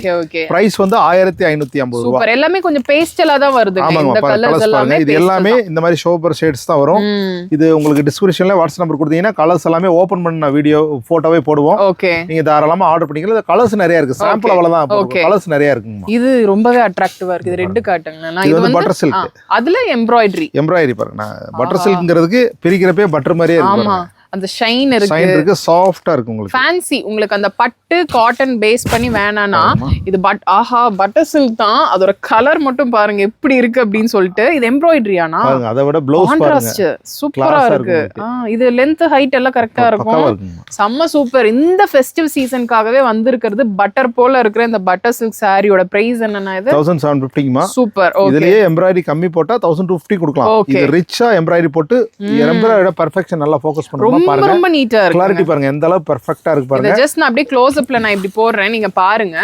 பிரைஸ் வந்து 1550 ரூபாய். சூப்பர். எல்லாமே கொஞ்சம் பேஸ்டலா தான் வருது. இந்த கலர்ஸ் எல்லாமே இது எல்லாமே இந்த மாதிரி ஷோபர் ஷேட்ஸ் தான் வரும். இது உங்களுக்கு டிஸ்கிரிப்ஷன்ல வாட்ஸ்அப் நம்பர் கொடுத்தீங்கன்னா கலர்ஸ் எல்லாமே ஓபன் பண்ண வீடியோ போட்டோவே போடுவோம். ஓகே நீங்க தாராளமா ஆர்டர் பண்ணிக்கலாம். கலர்ஸ் நிறைய இருக்கு. சாம்பிள் அவ்வளவுதான். கலர்ஸ் நிறைய இருக்குங்க. இது ரொம்பவே அட்ராக்டிவா இருக்கு. இது ரெட் காட்டுங்க. இது வந்து பட்டர் சில்க். அதுல எம்ப்ராய்டரி பாருங்க. பட்டர் சில்க்ங்கிறதுக்கு பிரிக்கிறப்பே பட்டர் மாதிரியே இருக்கு. அந்த ஷைன் இருக்கு. சாஃப்ட்டா இருக்கு. உங்களுக்கு ஃபேன்சி உங்களுக்கு அந்த பட்டு காட்டன் பேஸ் பண்ணி வேணானா இது பட்டர் சில்க் தான். அதோட கலர் மட்டும் பாருங்க எப்படி இருக்கு அப்படின்னு சொல்லிட்டு. இது எம்ப்ராய்டரியானா பாருங்க. அதை விட ப்ளவுஸ் பாருங்க சூப்பரா இருக்கு. இது லெந்த் ஹைட் எல்லாம் கரெக்டா இருக்கும். செம்ம சூப்பர். இந்த ஃபெஸ்டிவ் சீசனுக்காகவே வந்திருக்கிறது பட்டர் போல இருக்கிற இந்த பட்டர் சில்க் சாரியோட பிரைஸ் என்னன்னா இது 1750 மா. சூப்பர். இதுலயே எம்ப்ராய்டரி கம்மி போட்டா 1050 கொடுக்கலாம். இது ரிச்சா எம்ப்ராய்டரி போட்டு எம்ப்ராய்டரி பெர்ஃபெக்ஷன் நல்லா ஃபோக்கஸ் பண்ணுங்க. ரொம்ப நீட்டா இருக்கு. கிளாரிட்டி பாருங்க எந்த அளவு பெர்ஃபெக்ட்டா இருக்கு பாருங்க. இத ஜஸ்ட் நான் அப்படியே க்ளோஸ் அப்ல நான் இப்படி போடுறேன். நீங்க பாருங்க.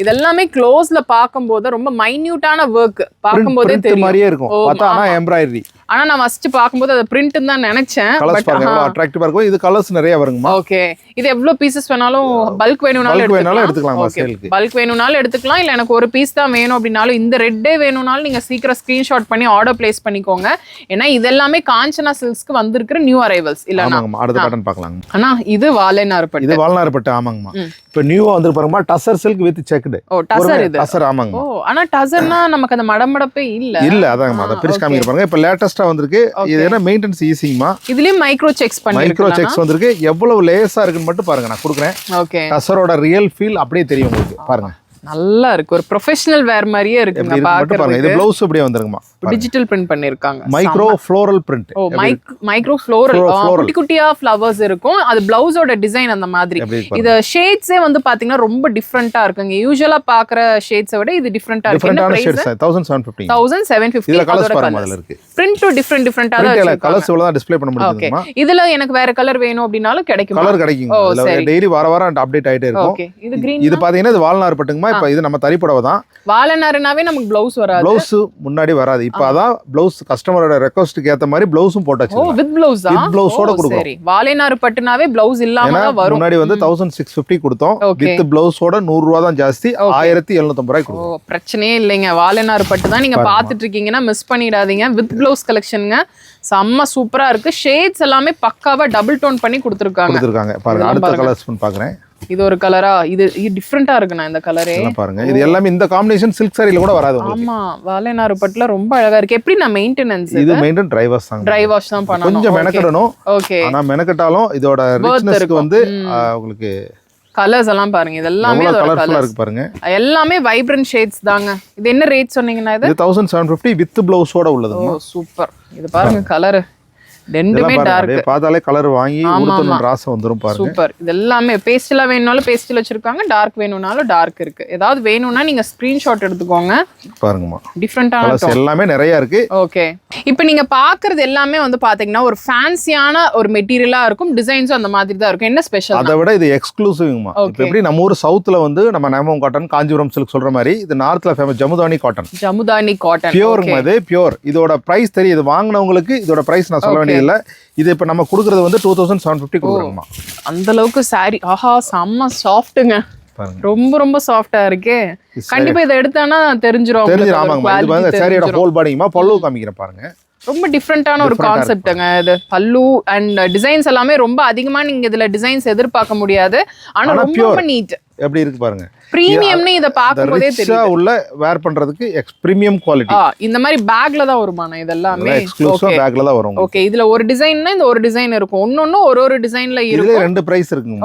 இதெல்லாம் க்ளோஸ்ல பாக்கும்போது ரொம்ப மைன்யூட்டான வர்க். பாக்கும்போதே தெரியும் மாதிரியே இருக்கும். பார்த்தா ஆனா எம்ப்ராய்டரி. ஆனா நான் ஃபர்ஸ்ட் பாக்கும்போது அது பிரிண்ட் தான் நினைச்சேன். கலர்ஸ் பாருங்க எவ்வளவு அட்ராக்டிவா இருக்கும். இது கலர்ஸ் நிறைய வருங்கமா. ஓகே. இது எவ்வளவு பீசஸ் வேணாலும் பல்க் வேணும்னாலும் எடுத்துக்கலாம். பல்க் வேணும்னாலும் எடுத்துக்கலாம். இல்ல எனக்கு ஒரு பீஸ் தான் வேணும் அப்படினாலும் இந்த ரெட்டே வேணும்னாலும் நீங்க சீக்கிரம் ஸ்கிரீன்ஷாட் பண்ணி ஆர்டர் பிளேஸ் பண்ணிக்கோங்க. ஏன்னா இதெல்லாமே காஞ்சனா சில்க்ஸ்க்கு வந்திருக்கிற நியூ அரைவல்ஸ் இல்லனா. ஆமாங்க. அடுத்த பேட்டர்ன் பார்க்கலாம். ஆனா இது வாழைநார்பட்டு. இது வாழைநார்பட்டு ஆமாங்கமா. இப்போ நியூவா வந்து பாருங்கமா டசர் சில்க் வித் செக்டு. ஓ டசர் இது. டசர் ஆமாங்க. ஓ ஆனா டசர்னா நமக்கு அந்த மடமடப்பே இல்ல. இல்ல அதாங்கமா. அத பிரிச்சு காமிக்க பாருங்க. இப்போ லேட்டஸ்டா வந்திருக்கு. இது என்ன மெயின்டெனன்ஸ் ஈஸிங்கமா. இதுலயே மைக்ரோ செக்ஸ் பண்ணிருக்காங்க. மைக்ரோ செக்ஸ் வந்திருக்கு. எவ்வளவு லேசா இருக்குன்னு மட்டும் பாருங்க. நான் கொடுக்குறேன். ஓகே. டசரோட ரியல் ஃபீல் அப்படியே தெரியும் உங்களுக்கு. பாருங்க நல்லா இருக்கு. ஒரு ப்ரொஃபஷனல் வேர் மாதிரியே இருக்குங்க பாக்குறதுக்கு. இது ப்ளவுஸ் அப்படியே வந்திருக்குமா. டிஜிட்டல் பிரிண்ட் பண்ணிருக்காங்க. Micro floral print. Oh micro floral. குட்டி குட்டியா ஃப்ளவர்ஸ் இருக்கும். அது ப்ளவுஸோட டிசைன் அந்த மாதிரி. இது ஷேட்ஸே வந்து பாத்தீங்கன்னா ரொம்ப டிஃபரண்டா இருக்குங்க. யூசுவலா பாக்குற ஷேட்ஸை விட இது டிஃபரண்டா இருக்கு. என்ன பிரைஸ்? 1750. 1750. இதுல கலர்ஸ் பாருங்க அதுல இருக்கு. பிரிண்ட் டிஃபரண்டா தான் இருக்கு. கலர்ஸ் இவ்வளவு தான் டிஸ்ப்ளே பண்ண முடியுதுமா. இதுல எனக்கு வேற கலர் வேணும் அப்படினாலும் கிடைக்கும். கலர் கிடைக்கும். இதுல டெய்லி வார வாரம் அப்டேட் ஆயிட்டே இருக்கும். ஓகே. இது கிரீன். இது பாத்தீங்கன்னா இது வால்நார்பட்டுங்கமா. இப்போ இது நம்ம தறிப்புடவை தான். வாழைநார்னாவே நமக்கு ப்ளவுஸ் வராது. ப்ளவுஸ் முன்னாடி வராது. இப்போ அதான் ப்ளவுஸ் கஸ்டமரோட ரெக்வெஸ்ட்க்கு ஏத்த மாதிரி ப்ளவுஸும் போட்டாச்சு. ஓ வித் ப்ளவுஸ் தான். வித் ப்ளவுஸோட கொடுக்கிறோம். சரி. வாழைநார்பட்டுனாவே ப்ளவுஸ் இல்லாம தான் வரும். முன்னாடி வந்து 1650 கொடுத்தோம். வித் ப்ளவுஸோட 100 ரூபாய் தான் ஜாஸ்தி. 1750 ரூபாய் கொடுக்கிறோம். ஓ பிரச்சனையே இல்லைங்க. வாழைநார்பட்டு தான் நீங்க பாத்துட்டு இருக்கீங்கன்னா மிஸ் பண்ணிடாதீங்க. வித் ப்ளவுஸ் கலெக்ஷனுங்க. செம்ம சூப்பரா இருக்கு. ஷேட்ஸ் எல்லாமே பக்காவா டபுள் டோன் பண்ணி கொடுத்திருக்காங்க. பாருங்க அடுத்த கலர்ஸ் பாக்குறேன். இது ஒரு கலரா. இது டிஃபரண்டா இருக்குண்ணா இந்த கலரே. பாருங்க இது எல்லாமே இந்த காம்பினேஷன் சில்க் சாரில கூட வராது உங்களுக்கு. ஆமா வாழைநார்பட்டுல ரொம்ப அழகா இருக்கு. எப்படி நான் மெயின்டெனன்ஸ்? இது மெயின்டென் ட்ரை வாஷ் தான். ட்ரை வாஷ் தான் பண்ணனும். கொஞ்சம் மெனக்கடணும். ஓகே. ஆனா மெனக்கட்டாலும் இதோட ரிச்னஸ்க்கு வந்து உங்களுக்கு கலர்ஸ் எல்லாம் பாருங்க. இதெல்லாமே கலர்ஃபுல்லா இருக்கு பாருங்க. எல்லாமே வைப்ரன்ட் ஷேட்ஸ் தாங்க. இது என்ன ரேட் சொன்னீங்கன்னா இது 1750 வித் ப்ளவுஸோட உள்ளது. ஓ சூப்பர். இது பாருங்க கலர் ரெண்டுமே டார்க். பார்த்தாலே கலர் வாங்கி ஊத்தணும் ராச வந்துரும் பாருங்க. சூப்பர். இது எல்லாமே பேஸ்டலா வேணும்னாலும் பேஸ்டல் வச்சிருக்காங்க. டார்க் வேணும்னாலும் டார்க் இருக்கு. ஏதாவது வேணும்னா நீங்க ஸ்கிரீன்ஷாட் எடுத்துக்கோங்க. பாருங்கமா. டிஃபரண்டான கலர்ஸ் எல்லாமே நிறைய இருக்கு. ஓகே. இப்போ நீங்க பாக்குறது எல்லாமே வந்து பாத்தீங்கன்னா ஒரு ஃபேன்சியான ஒரு மெட்டீரியலா இருக்கும். டிசைன்ஸும் அந்த மாதிரி தான் இருக்கும். என்ன ஸ்பெஷல்? அதை விட இது எக்ஸ்க்ளூசிவ்மா. இப்போ எப்படி நம்ம ஊர் சவுத்ல வந்து நம்ம நேமம் காட்டன் காஞ்சிபுரம் சில்க் சொல்ற மாதிரி இது நார்த்ல ஃபேமஸ் ஜமுதானி காட்டன். ஜமுதானி காட்டன் பியூர்ங்க. அது பியூர். இதோட பிரைஸ் தெரியும். இது வாங்குனவங்களுக்கு இதோட பிரைஸ் நான் சொல்ல வேண்டியது இல்ல. இது இப்ப நம்ம கொடுக்கிறது வந்து 2750 கொடுக்குறோமா. அந்த அளவுக்கு சாரி. ஆஹா செம்ம சாஃப்ட்டுங்க. பாருங்க ரொம்ப ரொம்ப சாஃப்டா இருக்கு. கண்டிப்பா இதை எடுத்தானா தெரிஞ்சிரும். ஆமாங்கம்மா. இது பாருங்க சாரியோட ஹோல் பாடிங்கம்மா. பல்லு காமிக்கிறேன் பாருங்க. ரொம்ப டிஃப்ரெண்டான ஒரு கான்செப்ட்டுங்க இது. பல்லு அண்ட் டிசைன்ஸ் எல்லாமே ரொம்ப அதிகமா நீங்க இதுல டிசைன்ஸ் எதிர்பார்க்க முடியாது. ஆனா ரொம்ப நீட். எப்படி இருக்கு பாருங்க. பிரீமியம்னு இத பாக்கும்போதே தெரியும். உள்ள வேர் பண்றதுக்கு பிரீமியம் குவாலிட்டி. இந்த மாதிரி பேக்ல தான் வருமானா இதெல்லாம் எக்ஸ்க்ளூசிவ் பேக்ல தான் வரும். ஓகே, இதுல ஒரு டிசைன்னா இந்த ஒரு டிசைன் இருக்கும். ஒன்னொன்னு ஒரு டிசைன்ல இருக்கும். இதுல ரெண்டு பிரைஸ் இருக்குங்க.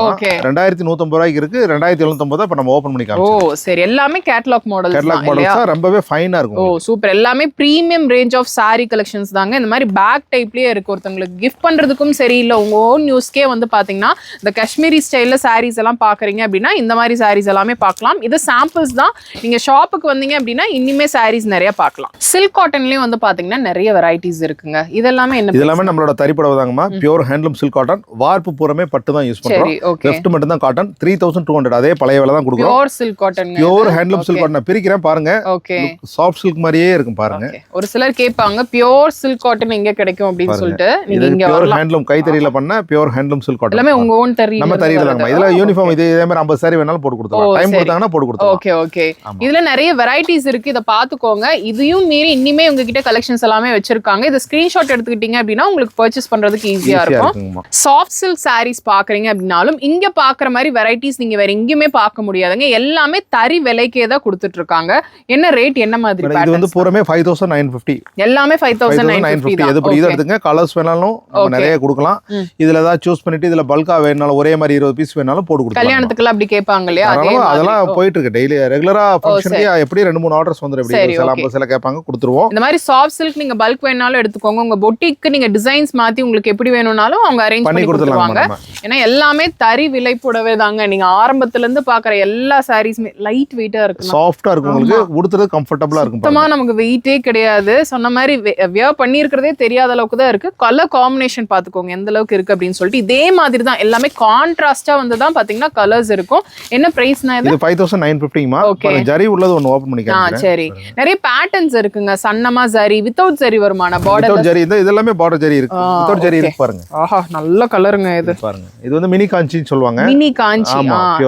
2150 ரூபாய்க்கு இருக்கு, 2750 இப்ப நம்ம ஓபன் பண்ணி காமிச்சோம். ஓ சரி, எல்லாமே கேட்டலாக் மாடல்ஸ் தான். கேட்டலாக் மாடல்ஸ் ரொம்பவே ஃபைனா இருக்கும். ஓ சூப்பர். எல்லாமே premium range of saree collections தாங்க. இந்த மாதிரி பேக் டைப்லயே இருக்கு. ஒருத்தங்களுக்கு கிஃப்ட் பண்றதுக்கும் சரி, இல்ல உங்க ஓன் யூஸ்க்கே வந்து பாத்தீங்கன்னா இந்த காஷ்மீரி ஸ்டைல்ல sarees எல்லாம் பாக்குறீங்க அப்படின்னா இந்த மாதிரி sarees எல்லாமே பார்க்கலாம். இது சாம்பிள்ஸ் தான். நீங்க ஷாப்புக்கு வந்தீங்க அப்படின்னா இன்னுமே sarees நிறைய பார்க்கலாம். சில்க் காட்டன்லயும் வந்து பாத்தீங்கன்னா நிறைய வெரைட்டிஸ் இருக்குங்க. இதெல்லாமே என்ன? இதெல்லாமே நம்மளோட தறிப்படவை தாங்கம்மா. Pure handloom silk cotton. வார்ப்பு பூரமே பட்டு தான் யூஸ் பண்றோம். லெஃப்ட் மட்டும் தான் காட்டன். 3200 அதே பழைய விலை தான் கொடுக்குறோம். Pure silk cotton. Pure handloom silk cotton பிரிக்கிறேன் பாருங்க. ஓகே, சாஃப்ட் சில்க் மாதிரியே இருக்கும் பாருங்க. ஒரு சிலர் கேட்பாங்க பியூர் சில்க் காட்டன் எங்க கிடைக்கும் அப்படின்னு சொல்லிட்டு. நீங்க இங்க பியூர் ஹேண்ட்லூம் கைத்தறியில பண்ண பியூர் ஹேண்ட்லூம் சில்க் காட்டன். எல்லாமே உங்க ஓன் தறி. நம்ம தறியில தாங்கம்மா. இதுல யூனிஃபார்ம் இதே மாதிரி 50 saree வேணாலும் போட்டு கொடுத்துறோம். டைம் கொடுத்தாங்கன்னா போட்டு கொடுத்துறோம். Okay okay. இதுல நிறைய வெரைட்டிஸ் இருக்கு. இத பாத்துக்கோங்க. இதையும் மீறி இன்னிமே உங்ககிட்ட கலெக்ஷன்ஸ் எல்லாமே வச்சிருக்காங்க. இத ஸ்கிரீன்ஷாட் எடுத்துக்கிட்டீங்க அப்படின்னா உங்களுக்கு பர்ச்சேஸ் பண்றதுக்கு ஈஸியா இருக்கும். சாஃப்ட் சில்க் sarees பாக்குறீங்க அப்படின்னாலும் இங்க பாக்குற மாதிரி வெரைட்டிஸ் நீங்க வேற எங்கேயுமே பார்க்க முடியாதுங்க. எல்லாமே தறி விலைக்கே தான் கொடுத்துட்டு இருக்காங்க. என்ன ரேட், என்ன மாதிரி? இது வந்து பூரமே 5950. எல்லாமே 5950. எது இது எடுத்துங்க. கலர்ஸ் வேணாலும் நம்ம நிறைய கொடுக்கலாம். இதுல ஏதாவது சூஸ் பண்ணிட்டு இதுல பல்கா வேணாலும் ஒரே மாதிரி 20 பீஸ் வேணாலும் போட்டு கொடுக்கலாம். கல்யாணத்துக்குலாம் அப்படி கேட்பாங்க இல்லையா? அதெல்லாம் போயிட்டு இருக்கு. டெய்லி ரெகுலரா ஃபங்க்ஷனுக்கு எப்படி 2-3 ஆர்டர்ஸ் வந்துரும். எப்படி சில கேட்பாங்க கொடுத்துருவோம். இந்த மாதிரி சாஃப்ட் சில்க் நீங்க பல்க் வேணாலும் எடுத்துக்கோங்க. உங்க பொட்டிக்கு நீங்க டிசைன்ஸ் மாத்தி உங்களுக்கு எப்படி வேணும்னாலும் அவங்க அரேஞ்ச் பண்ணி கொடுத்துருவாங்க. ஏன்னா எல்லாமே தறி விலை புடவை தாங்க. நீங்க ஆரம்பத்துல இருந்து பாக்குற எல்லா சாரீஸ்மே லைட் வெயிட்டா இருக்கு, சாஃப்ட்டா இருக்கும். உங்களுக்கு உடுத்துறது கம்ஃபர்ட்டபிளா இருக்கும். சுத்தமா நமக்கு வெயிட்டே கிடையாது. சொன்ன மாதிரி வியர் பண்ணியிருக்கிறதே தெரியாத அளவுக்கு தான் இருக்கு. கலர் காம்பினேஷன் பாத்துக்கோங்க எந்த அளவுக்கு இருக்கு அப்படின்னு சொல்லிட்டு. இதே மாதிரி தான் எல்லாமே கான்ட்ராஸ்டா வந்து தான் பாத்தீங்கன்னா கலர்ஸ் இருக்கும். என்ன பிரைஸ்னா இது? 5950மா. ஜரி உள்ளது ஒன்னு ஓபன் பண்ணிக்கலாம். சரி, நிறைய பேட்டர்ன்ஸ் இருக்குங்க. சன்னமா ஜரி, வித்தவுட் ஜரி வருமான பார்டர் ஜரி. இது எல்லாமே பார்டர் ஜரி இருக்கு. வித்தவுட் ஜரி இருக்கு பாருங்க. ஆஹா, நல்ல கலருங்க இது பாருங்க. இது வந்து மினி காஞ்சின்னு சொல்லுவாங்க. மினி காஞ்சி.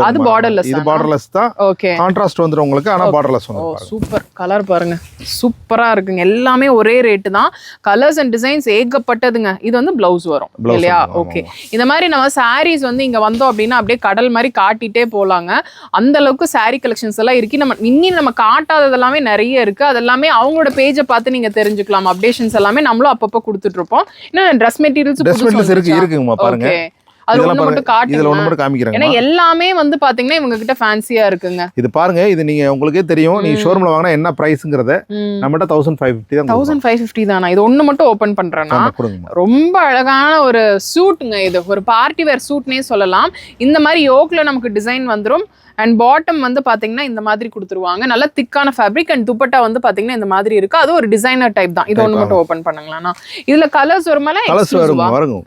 அது பார்டர்லெஸ். இது பார்டர்லெஸ் தான். ஓகே, கான்ட்ராஸ்ட் வந்துரும் உங்களுக்கு. ஆனா பார்டர்லெஸ் வந்துரும். சூப்பர் கலர் பாருங்க, சூப்பரா இருக்குங்க. எல்லாமே ஒரே ரேட் தான். கலர்ஸ் அண்ட் டிசைன்ஸ் ஏகப்பட்டதுங்க. இது வந்து பிளவுஸ் வரும் இல்லையா? ஓகே. இந்த மாதிரி நம்ம sarees வந்து இங்க வந்தோம் அப்படின்னா அப்படியே கடல் மாதிரி காட்டிட்டே போலாங்க. அந்த அளவுக்கு saree கலெக்ஷன்ஸ் எல்லாம் இருக்கு. நம்ம காட்டாதது எல்லாமே நிறைய இருக்கு. அதெல்லாமே அவங்களோட பேஜை பார்த்து நீங்க தெரிஞ்சுக்கலாம். அப்டேஷன்ஸ் எல்லாமே நம்மளும் அப்பப்போ கொடுத்துட்டு இருப்போம். இன்னும் ட்ரெஸ் மெட்டீரியல்ஸ் இருக்குங்கம்மா பாருங்க. அது ஒண்ணு மட்டும் காட்டுங்க. இதுல ஒண்ணு மட்டும் காமிக்கிறேன். ஏன்னா எல்லாமே வந்து பாத்தீங்கன்னா இவங்க கிட்ட ஃபேன்சியா இருக்குங்க. இது பாருங்க. இது நீங்க உங்களுக்கே தெரியும். நீங்க ஷோரூம்ல வாங்கினா என்ன பிரைஸ்ங்கறத நம்மட்ட 1550 தான். 1550 தானா? இது ஒண்ணு மட்டும் ஓபன் பண்றேன்னா ரொம்ப அழகான ஒரு சூட்ங்க. இது ஒரு பார்ட்டி வேர் சூட்னே சொல்லலாம். இந்த மாதிரி யோக்ல நமக்கு டிசைன் வந்துரும். அண்ட் பாட்டம் வந்து பாத்தீங்கன்னா இந்த மாதிரி கொடுத்துருவாங்க. நல்ல திக்கான ஃபேப்ரிக். அண்ட் துப்பட்டா வந்து பாத்தீங்கன்னா இந்த மாதிரி இருக்கு. அது ஒரு டிசைனர் டைப் தான். இது ஒண்ணு மட்டும் ஓபன் பண்ணுங்களா? இதுல கலர்ஸ் வருமால? கலர்ஸ் வரும்.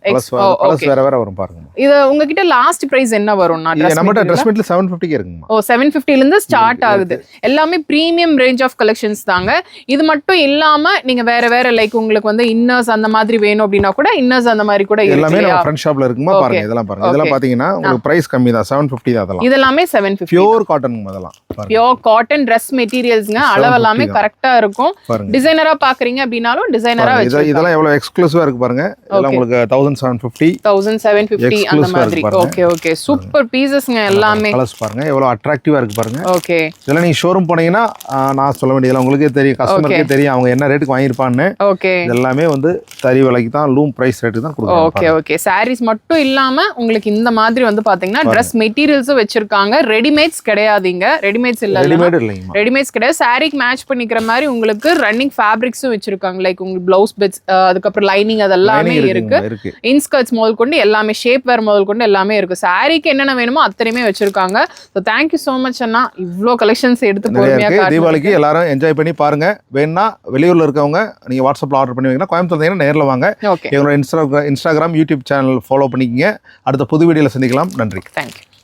கலர்ஸ் வேற வேற வரும் பாருங்க. இது உங்ககிட்ட லாஸ்ட் பிரைஸ் என்ன வரும்னா? நம்மட்ட ட்ரெஸ் மெட்டீரியல் 750 இருக்குங்க. ஓ 750 ல இருந்து ஸ்டார்ட் ஆகுது. எல்லாமே பிரீமியம் ரேஞ்ச் ஆஃப் கலெக்ஷன்ஸ் தாங்க. இது மட்டும் இல்லாம நீங்க வேற வேற லைக் உங்களுக்கு வந்து இன்னர்ஸ் அந்த மாதிரி வேணும் அப்படினா கூட இன்னர்ஸ் அந்த மாதிரி கூட இருக்கு. எல்லாமே நம்ம ஃப்ரண்ட் ஷாப்ல இருக்குமா பாருங்க. இதெல்லாம் பாருங்க. இதெல்லாம் பாத்தீங்கன்னா உங்களுக்கு பிரைஸ் கம்மி தான். 750 தான் அதெல்லாம். இதெல்லாம் 750. பியூர் காட்டன் அதெல்லாம். Pure cotton Dress மெட்டீரியல்ஸ்ங்க. அளவு எல்லாமே கரெக்ட்டா இருக்கும். டிசைனரா பாக்குறீங்க அப்படினாலும் டிசைனரா வெச்சு. இதெல்லாம் எவ்வளவு எக்ஸ்க்ளூசிவா இருக்கு பாருங்க. இதெல்லாம் உங்களுக்கு 1750 அந்த மாதிரி. ஓகே ஓகே, சூப்பர் பீசஸ்ங்க எல்லாமே. கலர்ஸ் பாருங்க எவ்வளவு அட்ராக்டிவா இருக்கு பாருங்க. ஓகே. இதெல்லாம் நீங்க ஷோரூம் போனீங்கன்னா நான் சொல்ல வேண்டியது உங்களுக்கே தெரியும், கஸ்டமருக்கே தெரியும் அவங்க என்ன ரேட்டுக்கு வாங்கிருப்பான்னு. ஓகே. எல்லாமே வந்து தறி விலைக்கு தான், லூம் பிரைஸ் ரேட்டுக்கு தான் கொடுக்குறாங்க. Okay okay. sarees மட்டும் இல்லாம உங்களுக்கு இந்த மாதிரி வந்து பாத்தீங்கன்னா Dress மெட்டீரியல்ஸும் வச்சிருக்காங்க. ரெடிமேட்ஸ் கிடையாதுங்க. ரெடிமேட்ஸ் இல்ல. ரெடிமேட்ஸ் கிடையாது. சாரிக்கு மேட்ச் பண்ணிக்கிற மாதிரி உங்களுக்கு ரன்னிங் ஃபேப்ரிக்ஸும் வச்சிருக்காங்க. லைக் உங்களுக்கு பிளவுஸ் பிட்ஸ், அதுக்கப்புறம் லைனிங் அதெல்லாமே இருக்கு. இன்ஸ்கர்ட்ஸ் முதல் கொண்டு எல்லாமே, ஷேப் வேர் முதல் கொண்டு எல்லாமே இருக்கு. சாரிக்கு என்னென்ன வேணுமோ அத்தனையுமே வச்சிருக்காங்க. ஸோ தேங்க்யூ ஸோ மச் அண்ணா, இவ்வளோ கலெக்ஷன்ஸ் எடுத்து பொறுமையாக. தீபாவளிக்கு எல்லாரும் என்ஜாய் பண்ணி பாருங்க. வேணா வெளியூர்ல இருக்கவங்க நீங்க வாட்ஸ்அப்ல ஆர்டர் பண்ணி வைங்கன்னா, கோயம்புத்தூர் நேரில் வாங்க. எங்களோட இன்ஸ்டாகிராம் யூடியூப் சேனல் ஃபாலோ பண்ணிக்கங்க. அடுத்த புது வீடியோல சந்திக்கலாம். நன்றி. தேங்க்யூ.